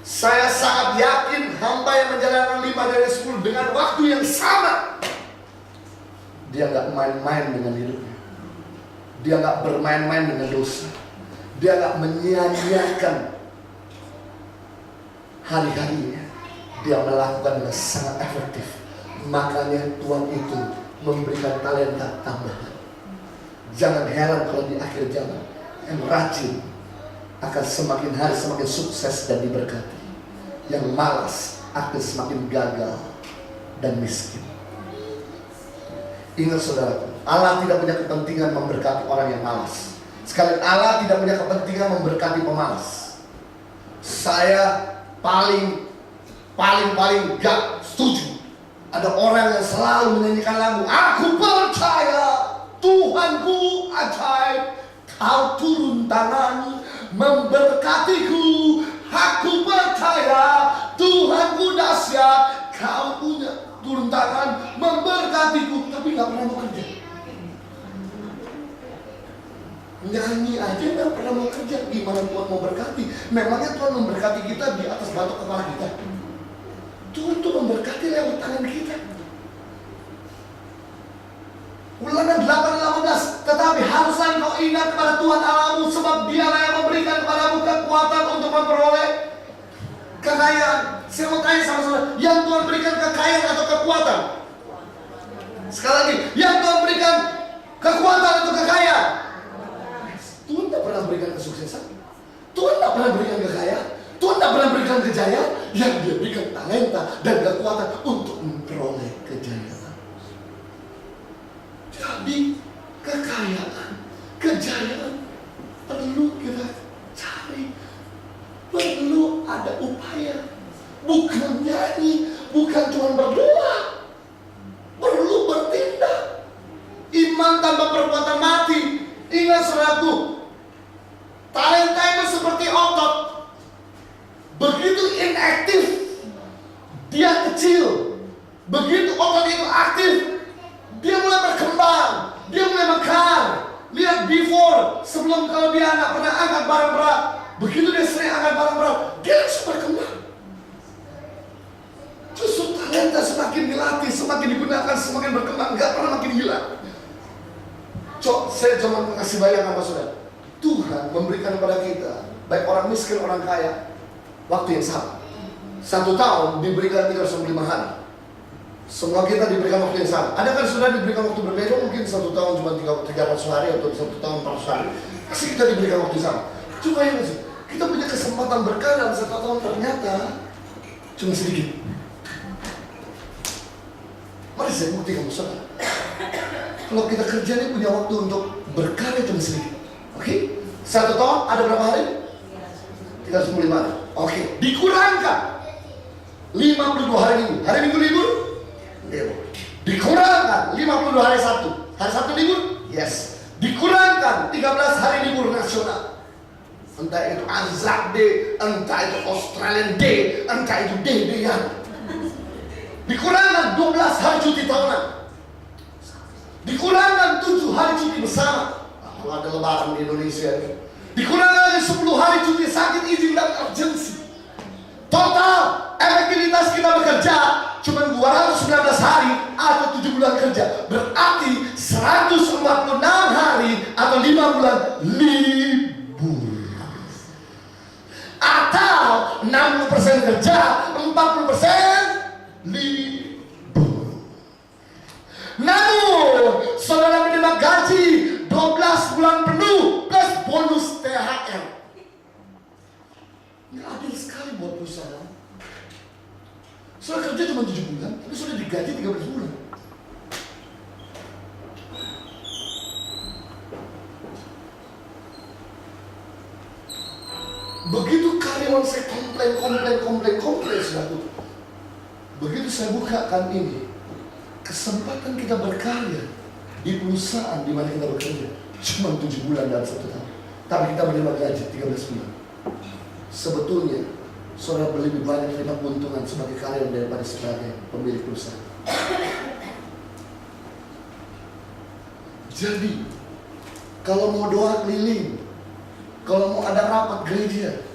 Saya sangat yakin hamba yang menjalankan 5 dari 10 dengan waktu yang sama, dia gak main-main dengan hidupnya. Dia gak bermain-main dengan dosa. Dia gak menyia-nyiakan hari-harinya. Dia melakukan dengan sangat efektif. Makanya Tuhan itu memberikan talenta tambahan. Jangan heran kalau di akhir zaman yang rajin akan semakin hari semakin sukses dan diberkati. Yang malas akan semakin gagal dan miskin. Ingat saudara, Allah tidak punya kepentingan memberkati orang yang malas. Sekali Allah tidak punya kepentingan memberkati pemalas. Saya paling gak setuju ada orang yang selalu menyanyikan lagu, aku percaya Tuhanku ajaib, kau turun tangan memberkatiku. Aku percaya Tuhanku dahsyat, kau punya turun tangan memberkatiku. Tapi gak pernah mau kerja. Nyanyi aja gak pernah mau kerja. Gimana Tuhan mau berkati? Memangnya Tuhan memberkati kita di atas batok kepala kita? Tuhan tuh memberkati lewat tangan kita. Ulangan 8:18. Tetapi haruslah engkau ingat kepada Tuhan Allahmu, sebab Dialah yang memberikan kepadamu kekuatan untuk memperoleh kekayaan. Saya mau tanya sama saudara, yang Tuhan berikan kekayaan atau kekuatan? Sekali lagi, yang Tuhan berikan kekuatan atau kekayaan? Tuhan tak pernah berikan kesuksesan. Tuhan tak pernah berikan kekayaan. Tuhan tak pernah berikan kejayaan. Yang Dia berikan talenta dan kekuatan untuk memperoleh kejayaan. Jadi kejayaan perlu kita cari, perlu ada upaya, bukan nyanyi, bukan cuma berdoa, perlu bertindak. Iman tanpa perbuatan mati. Ingat saudaraku, talenta itu seperti otot, begitu inaktif dia kecil, begitu otot itu aktif dia mulai berkembang, dia mulai mekar. Lihat before, sebelum kalau dia nggak pernah angkat barang berat, begitu dia sering angkat barang berat, dia langsung berkembang. Justru talenta semakin dilatih, semakin digunakan, semakin berkembang, nggak pernah makin hilang. Saya cuma mengasih bayangan Pak Saudara. Tuhan memberikan kepada kita, baik orang miskin, orang kaya, waktu yang sama. 1 tahun diberikan 365 hari. Semua kita diberikan waktu yang sama. Ada kan sudah diberikan waktu berbeda, mungkin 1 tahun cuma 300 hari atau 1 tahun 400 hari. Pasti kita diberikan waktu yang sama. Coba ya sih, kita punya kesempatan berkah dalam 1 tahun, ternyata cuma sedikit. Mari saya buktikan saudara. Kalau kita kerja ini punya waktu untuk berkarya cuma sedikit. Oke? 1 tahun ada berapa hari? 365 hari. Oke, dikurangkan 52 hari minggu. Hari minggu libur? Dikurangkan 52 hari Sabtu. Hari Sabtu libur? Yes. Dikurangkan 13 hari libur nasional. Entah itu Anzac Day, entah itu Australian Day, entah itu day-dayan. Dikurangkan 12 hari cuti tahunan. Dikurangkan 7 hari cuti bersama. Kalau ada lebaran di Indonesia ini. Dikurangkan lagi 10 hari cuti sakit, izin dan urgensi. Total efektivitas kita bekerja cuma 219 hari atau 7 bulan kerja. Berarti 146 hari atau 5 bulan libur. Atau 60% kerja, 40% libur. Namun saudara menerima gaji 12 bulan penuh plus bonus THR. Ini adil sekali digaji 13 bulan. Begitu karyawan saya komplain sudah. Begitu saya bukakan ini, kesempatan kita berkarya di perusahaan di mana kita bekerja cuma 7 bulan dalam 1 tahun. Tapi kita menerima gaji 13 bulan. Sebetulnya saudara lebih banyak menerima keuntungan sebagai karyawan daripada sebagai pemilik perusahaan. Jadi kalau mau doa keliling, kalau mau ada rapat gereja,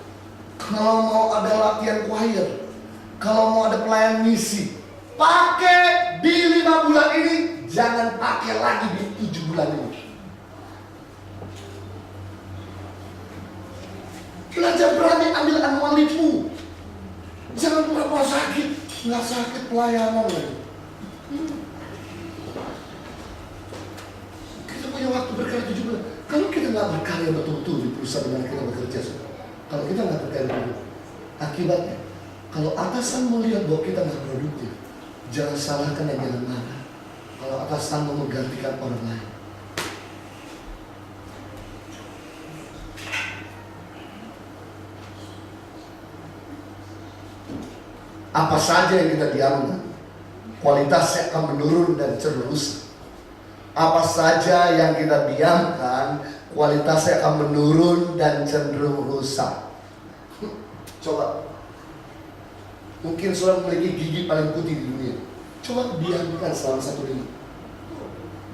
kalau mau ada latihan choir, kalau mau ada pelayan misi, pakai di 5 bulan ini, jangan pakai lagi di 7 bulan ini. Belajar berani ambil anual leave-mu. Jangan pura-pura sakit, nggak sakit pelayanan lagi. Kita punya waktu berkarya 7 bulan. Kalau kita nggak berkarya betul-betul di perusahaan di mana kita bekerja, kalau kita nggak berkarya betul, akibatnya kalau atasan melihat bahwa kita nggak produktif, jangan salahkan dan jangan marah. Kalau atasan mau menggantikan orang lain, apa saja yang kita diamkan, kualitasnya akan menurun dan cenderung rusak. Apa saja yang kita diamkan, kualitasnya akan menurun dan cenderung rusak. Coba, mungkin saudara memiliki gigi paling putih di dunia. Coba diamkan selama 1 minggu.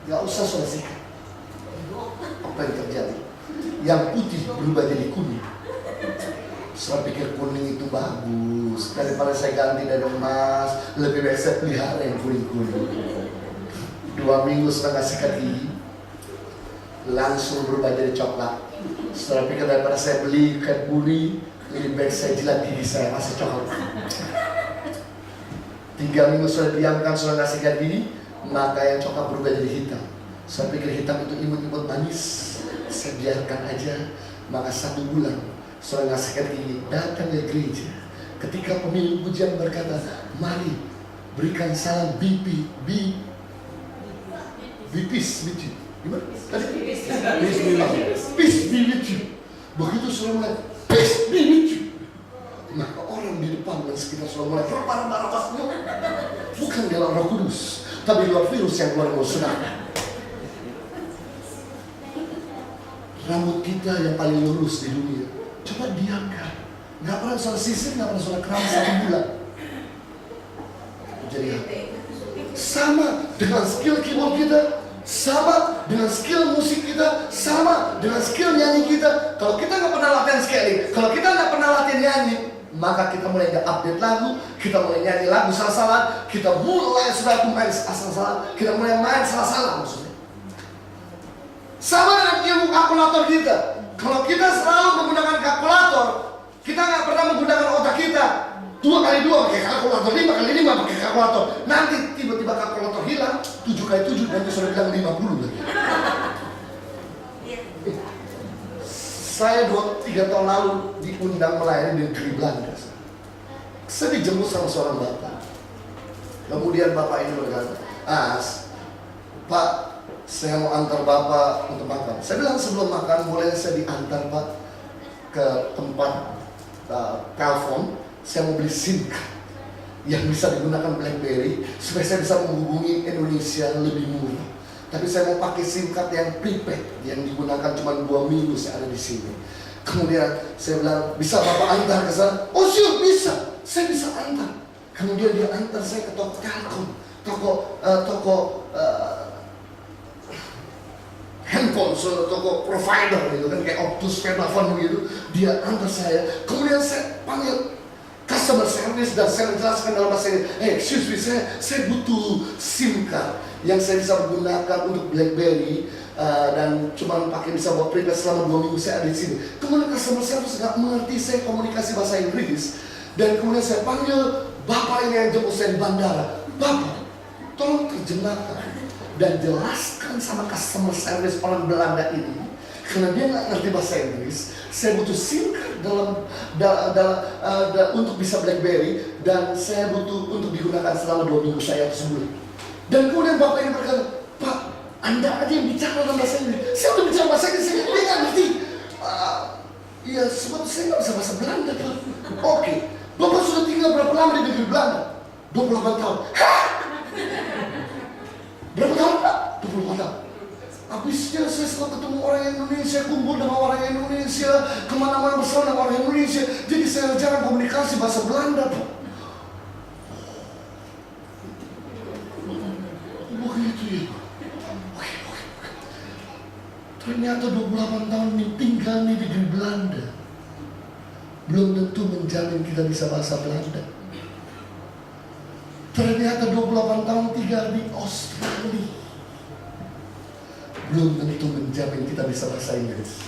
Gak usah saudara sikat. Apa yang terjadi? Yang putih berubah jadi kuning. Saya pikir kuning itu bagus, daripada saya ganti dari emas, lebih baik saya pelihara yang kuning-kuning. 2 minggu setelah sikat gigi, langsung berubah jadi coklat. Saya pikir daripada saya beli Cadbury, lebih baik saya jilat gigi saya, masih coklat. 3 minggu sudah diamkan, sudah nggak sikat gigi, maka yang coklat berubah jadi hitam. Saya pikir hitam itu imut-imut manis, saya biarkan aja, maka 1 bulan soal nggak sikat gigi, datang ke gereja. Ketika pemimpin pujian berkata, mari berikan salam bipis, gimana? Peace be with you. Begitu sudah mulai peace be with you, maka orang di depan dan sekitar sudah mulai berparah-parah. Bukan dalam Roh Kudus, tapi luar virus yang keluar dari saudara. Rambut kita yang paling lurus di dunia, coba diamkan. Nggak pernah soal sisir, nggak pernah soal keramas 1 bulan. Jadi sama dengan skill keyboard kita, sama dengan skill musik kita, sama dengan skill nyanyi kita. Kalau kita nggak pernah latihan scaling, kalau kita nggak pernah latihan nyanyi, maka kita mulai nggak update lagu, kita mulai nyanyi lagu salah-salah, kita mulai sudah main asal-salah, kita mulai main salah-salah maksudnya. Sama dengan ilmu kalkulator kita. Kalau kita selalu menggunakan kalkulator, kita nggak pernah menggunakan otak kita. 2 kali 2 pakai kalkulator, 5 kali 5 pakai kalkulator. Nanti tiba-tiba kalkulator hilang, 7 kali 7 dan sudah bilang 50 lagi. Saya 2-3 tahun lalu diundang melayani di negeri Belanda. Saya dijemput sama seorang bapak. Kemudian bapak ini berkata, Pak, saya mau antar bapak untuk makan. Saya bilang sebelum makan boleh saya diantar pak ke tempat telepon. Saya mau beli SIM card yang bisa digunakan BlackBerry supaya saya bisa menghubungi Indonesia lebih murah. Tapi saya mau pakai SIM card yang prepaid yang digunakan cuma 2 minggu saya ada di sini. Kemudian saya bilang, bisa bapak antar ke sana? Oh sure, bisa. Saya bisa antar. Kemudian dia antar saya ke toko Telkom, toko handphone, toko provider gitu kan, kayak Optus, Vodafone begitu. Dia antar saya. Kemudian saya panggil customer service dan saya menjelaskan dalam bahasa Inggris, excuse me, saya butuh SIM card yang saya bisa gunakan untuk BlackBerry dan cuma pakai bisa buat prepaid selama 2 minggu saya ada di sini. Kemudian customer service nggak mengerti saya komunikasi bahasa Inggris dan kemudian saya panggil bapak ini yang jemput saya di bandara. Bapak, tolong terjemahkan dan jelaskan sama customer service orang Belanda ini Karena dia nggak ngerti bahasa Inggris, saya butuh SIM card untuk bisa BlackBerry, dan saya butuh untuk digunakan selama 2 minggu saya atau sebulan. Dan kemudian bapak ini berkata, Pak, Anda aja yang bicara dalam bahasa Inggris. Saya udah bicara bahasa Inggris, dia nggak ngerti. Iya, sebab saya nggak bisa bahasa Belanda, Pak. Oke, Bapak sudah tinggal berapa lama di negeri Belanda? 28 tahun. Hah? Berapa tahun, Pak? 28 tahun. Habisnya saya setelah ketemu orang Indonesia, kumpul dengan orang Indonesia, kemana-mana bersama dengan orang Indonesia. Jadi saya jarang komunikasi bahasa Belanda, Pak. Begitu ya, Pak. Ternyata 28 tahun ini tinggal di negeri Belanda belum tentu menjamin kita bisa bahasa Belanda. Ternyata 28 tahun tinggal di Australia belum tentu menjamin kita bisa bahasa Inggris.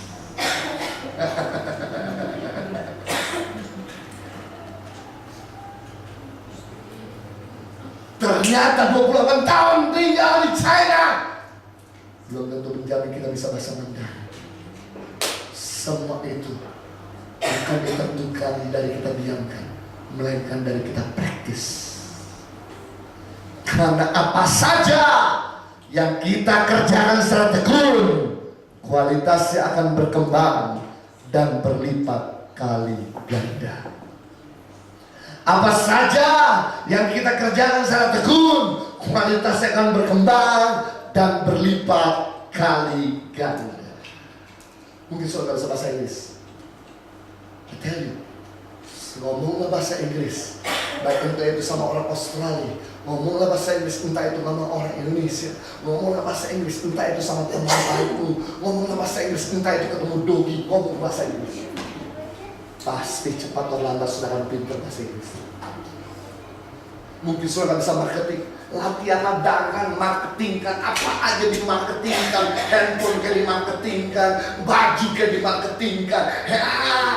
Ternyata 28 tahun tinggal di China belum tentu menjamin kita bisa bahasa Mandarin. Semua itu bukan ditentukan dari kita diamkan, melainkan dari kita praktis. Karena apa saja yang kita kerjakan secara tekun, kualitasnya akan berkembang dan berlipat kali ganda. Apa saja yang kita kerjakan secara tekun, kualitasnya akan berkembang dan berlipat kali ganda. Mungkin saudara bisa bahasa Inggris. I tell you, ngomonglah bahasa Inggris, baik entah itu sama orang Australia, ngomonglah bahasa Inggris entah itu sama orang Indonesia, ngomonglah bahasa Inggris entah itu sama teman baikmu, ngomonglah bahasa Inggris entah itu ketemu Dogi, ngomong bahasa Inggris. Pasti cepat atau lambat sudah akan pintar bahasa Inggris. Mungkin saudara bisa marketing, latihan ladangkan, marketingkan, apa aja dimarketingkan, handphone kayak dimarketingkan, baju kayak dimarketingkan,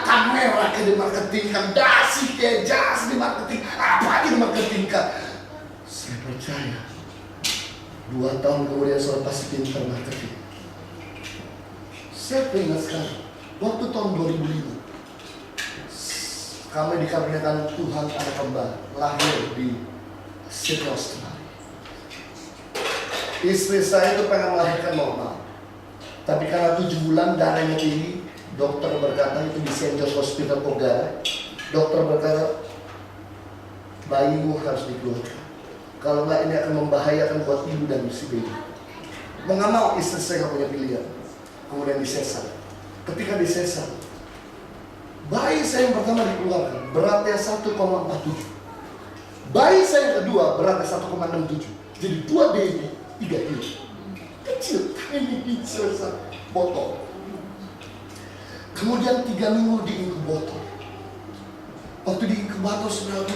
kamera kayak dimarketingkan, dasi kayak jas dimarketing, apa aja dimarketingkan. Saya percaya 2 tahun kemudian saudara pasti pintar marketing. Saya ingat sekali waktu tahun 2005 kami dikaruniakan Tuhan anak kembar lahir di Sydney, Australia. Istri saya itu pengen melahirkan normal, tapi karena 7 bulan darahnya tinggi, dokter berkata itu di St. John's Hospital Ogara. Dokter berkata bayimu harus dikeluarkan, kalau nggak ini akan membahayakan buat ibu dan si bayi. Mau nggak mau istri saya nggak punya pilihan, kemudian disesar. Ketika disesar, bayi saya yang pertama dikeluarkan beratnya 1,47. Bayi saya yang kedua beratnya 1,67. Jadi 2 baby 3 kilo. Kecil, tiny kecil botol. Kemudian 3 minggu di inkubator. Waktu di inkubator sudah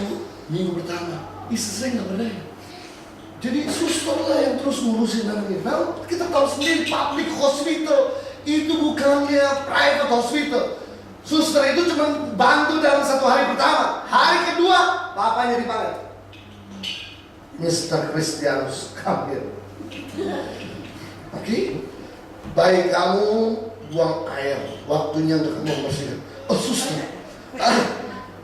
minggu pertama, istri saya nggak berdaya. Jadi suster lah yang terus ngurusin anaknya. Nah, kita tahu sendiri public hospital itu bukannya private hospital. Suster itu cuma bantu dalam 1 hari pertama. Hari kedua, bapaknya dipanggil. Mr. Christianus, come here. Oke, bayi kamu buang air, waktunya untuk kamu membersihkan. Oh suster,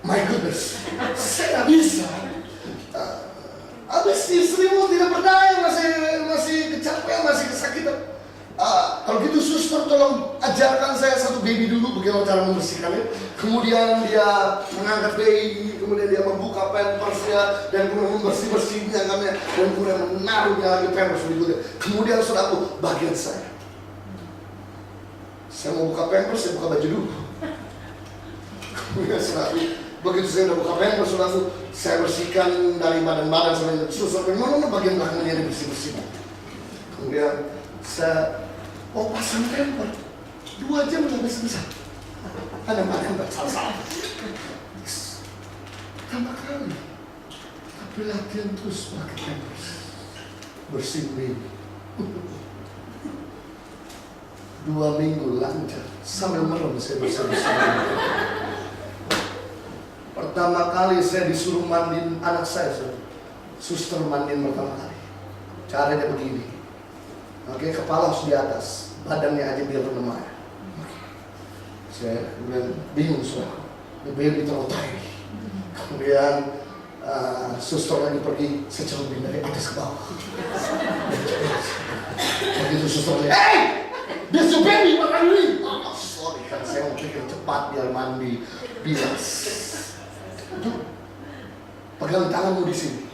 my goodness, saya nggak bisa. Habis istrimu tidak berdaya, masih kecapean, masih kesakitan. Kalau gitu suster tolong ajarkan saya 1 baby dulu bagaimana cara membersihkannya. Kemudian dia mengangkat bayi, kemudian dia membuka pampersnya dan kemudian membersih-bersihnya dan kemudian menaruhnya lagi pampers berikutnya. Kemudian saudaraku bagian saya mau buka pampers, saya buka baju dulu. Kemudian saudaraku, begitu saya udah buka pampers, saudaraku, saya bersihkan dari badan-badan sampai suster. Memang bagian belakangnya dibersih-bersih. Kemudian saya pasang temper 2 jam nggak bisa. Ada makan salah. Pertama kali, tapi latihan terus pakai tempers, bersih baby. 2 minggu lancar, sambil merem saya bersih. Pertama kali saya disuruh mandiin anak saya, suster mandiin pertama kali. Caranya begini. Oke, kepala harus di atas, badannya aja biar rendam air. Saya kemudian bingung sudah, baby terotai. Kemudian suster lagi pergi secelupin dari atas ke bawah. Begitu susternya, hey, there's your baby, makan dulu. Oh, sorry kan saya mau pikir cepat biar mandi bilas. Pegang tanganmu di sini.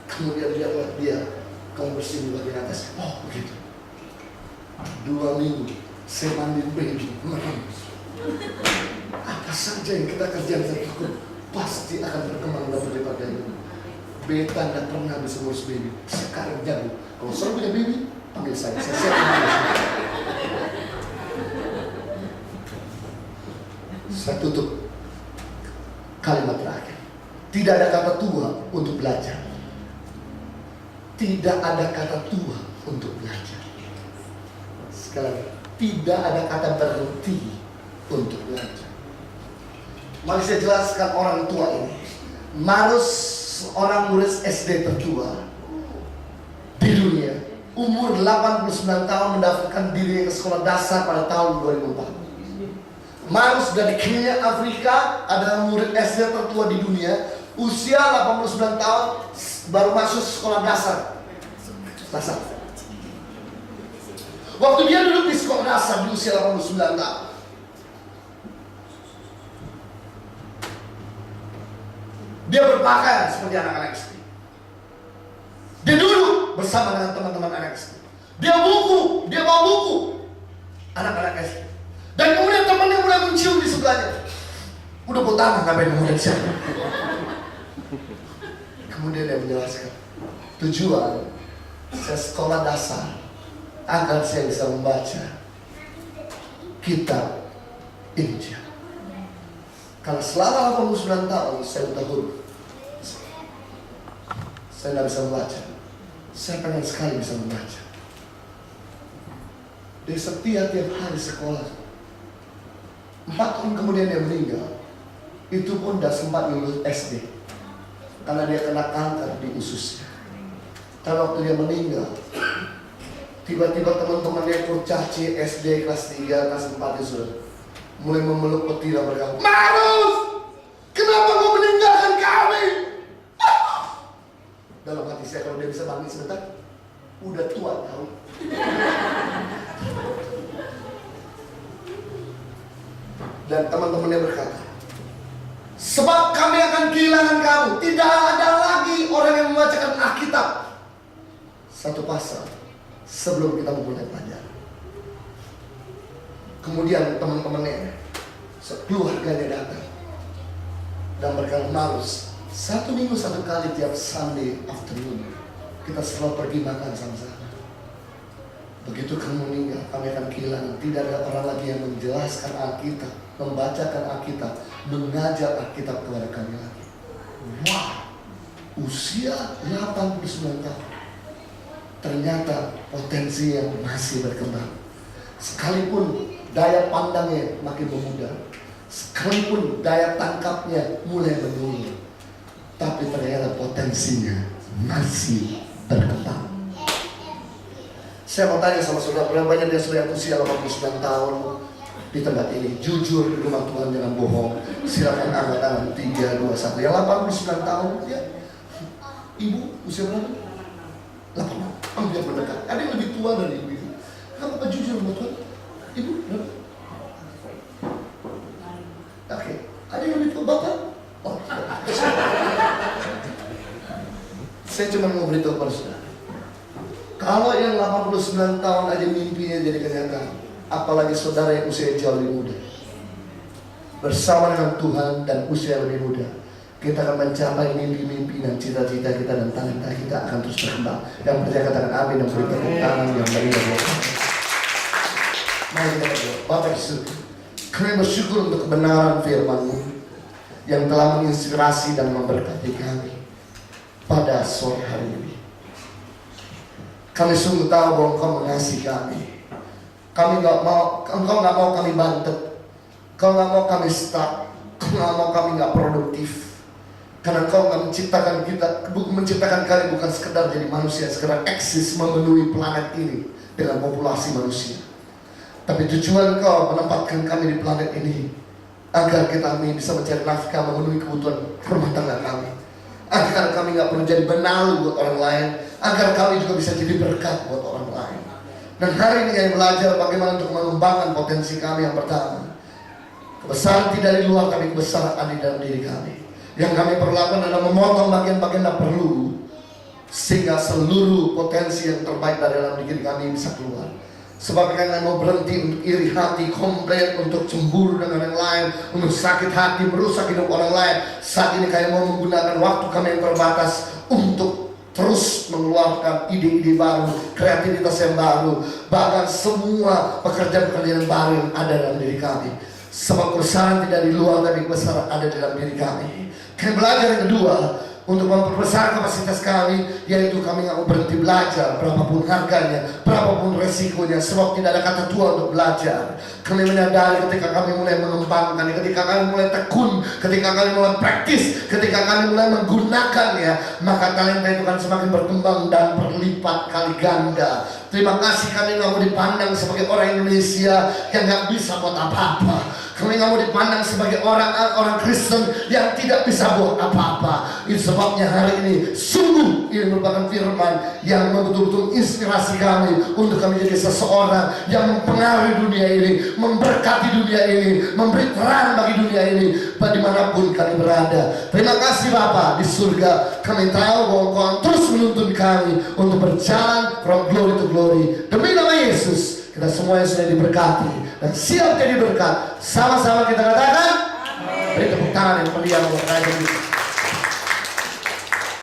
Kemudian dia kamu bersih di bagian atas. Oh begitu. 2 minggu saya mandi baby. Apa saja yang kita kerjakan saya pasti akan berkembang daripada ini. Beta tidak pernah bisa ngurus baby. Sekarang jago. Kalau selalu punya baby, panggil saya. Saya siap panggil. Saya tutup kalimat terakhir. Tidak ada kata tua untuk belajar. Tidak ada kata tua untuk belajar. Sekali lagi, tidak ada kata berhenti untuk belajar. Mari saya jelaskan orang tua ini. Marus, orang murid SD tertua di dunia, umur 89 tahun mendaftarkan diri ke sekolah dasar pada tahun 2004. Marus dari Kenya, Afrika, adalah murid SD tertua di dunia. Usia 89 tahun baru masuk sekolah dasar. Waktu dia duduk di sekolah dasar di usia 89 tahun, dia berpakaian seperti anak-anak SD. Dia duduk bersama dengan teman-teman anak SD. Dia bawa buku anak-anak SD. Dan kemudian temannya mulai mencium di sebelahnya. Udah bawa tangan, ngapain kemudian siapa? Kemudian dia menjelaskan, tujuan saya sekolah dasar agar saya bisa membaca kitab Injil. Karena selama 89 tahun saya buta huruf, saya tidak bisa membaca. Saya pengen sekali bisa membaca. Dia setia tiap hari sekolah. 4 tahun kemudian dia meninggal. Itu pun tidak sempat lulus SD. Karena dia kena kanker di ususnya. Karena waktu dia meninggal, tiba-tiba teman-temannya kurcaci SD kelas 3, kelas 4 itu mulai memeluk peti dan berkata, Marus, kenapa kau meninggalkan kami? Dalam hati saya, kalau dia bisa bangkit sebentar, udah tua tahu. Dan teman-temannya berkata, sebab kami akan kehilangan kamu. Tidak ada lagi orang yang membacakan Alkitab. Satu pasal sebelum kita memulai pelajaran. Kemudian teman-temannya, keluarganya datang dan berkata, Marus, 1 minggu 1 kali tiap Sunday afternoon kita selalu pergi makan sama-sama. Begitu kamu meninggal, kami akan kehilangan. Tidak ada orang lagi yang menjelaskan Alkitab, membacakan Alkitab, mengajar Alkitab kepada kami lagi. Wah, usia 89 tahun. Ternyata potensi yang masih berkembang. Sekalipun daya pandangnya makin memudar, sekalipun daya tangkapnya mulai menurun, tapi ternyata potensinya masih berkembang. Saya mau tanya sama saudara, berapa banyak dari saudara usia 89 tahun di tempat ini jujur di rumah Tuhan, jangan bohong. Silakan angkat tangan 3, 2, 1. Yang 89 tahun ya. Ibu usia berapa? 86. Dia mendekat. Ada yang lebih tua dari ibu itu. Kamu apa jujur sama Tuhan? Ibu berapa? Oke. Ada yang lebih tua bapak? Oh. Saya cuma mau beritahu kepada saudara, kalau yang 89 tahun aja mimpinya jadi kenyataan, apalagi saudara yang usia jauh lebih muda. Bersama dengan Tuhan dan usia lebih muda, kita akan mencapai mimpi-mimpi dan cita-cita kita, dan talenta kita akan terus berkembang. Yang percaya katakan amin dan beri tepuk tangan yang meriah. Mari kita berdoa. Bapak Yesus, kami bersyukur untuk kebenaran firman-Mu yang telah menginspirasi dan memberkati kami pada sore hari ini. Kami sungguh tahu bahwa Engkau mengasihi kami. Engkau nggak mau kami bantet. Engkau nggak mau kami stuck. Engkau nggak mau kami nggak produktif. Karena Engkau nggak menciptakan kami bukan sekedar jadi manusia, sekedar eksis memenuhi planet ini dengan populasi manusia. Tapi tujuan Kau menempatkan kami di planet ini agar kami bisa mencari nafkah, memenuhi kebutuhan rumah tangga kami, agar kami nggak perlu jadi benalu buat orang lain, agar kami juga bisa jadi berkat buat orang lain. Dan hari ini kami belajar bagaimana untuk mengembangkan potensi kami. Yang pertama, kebesaran tidak di luar kami, kebesaran ada di dalam diri kami. Yang kami perlu lakukan adalah memotong bagian-bagian yang perlu, sehingga seluruh potensi yang terbaik dari dalam diri kami bisa keluar. Sebab kalian mau berhenti untuk iri hati, komplain, untuk cemburu dengan yang lain, untuk sakit hati, merusak hidup orang lain. Saat ini kalian mau menggunakan waktu kami yang terbatas untuk terus mengeluarkan ide-ide baru, kreativitas yang baru, bahkan semua pekerjaan-pekerjaan baru yang ada dalam diri kami. Sebab kebesaran tidak di luar, tapi kebesaran ada dalam diri kami. Kami belajar yang kedua, untuk memperbesar kapasitas kami, yaitu kami nggak mau berhenti belajar, berapapun harganya, berapapun resikonya, sebab tidak ada kata tua untuk belajar. Kami menyadari ketika kami mulai mengembangkan, ketika kami mulai tekun, ketika kami mulai praktis, ketika kami mulai menggunakannya, maka talenta itu akan semakin berkembang dan berlipat kali ganda. Terima kasih, kami nggak mau dipandang sebagai orang Indonesia yang nggak bisa buat apa-apa. Kami nggak mau dipandang sebagai orang Kristen yang tidak bisa buat apa-apa. Itu sebabnya hari ini sungguh ini merupakan firman yang betul-betul inspirasi kami untuk kami jadi seseorang yang mempengaruhi dunia ini, memberkati dunia ini, memberi terang bagi dunia ini dimanapun kami berada. Terima kasih Bapa di surga. Kami tahu bahwa Engkau terus menuntun kami untuk berjalan from glory to glory. Demi nama Yesus, kita semua yang sudah diberkati dan siap jadi berkat. Sama-sama kita katakan, beri tepuk tangan yang meriah buat Raja Yesus.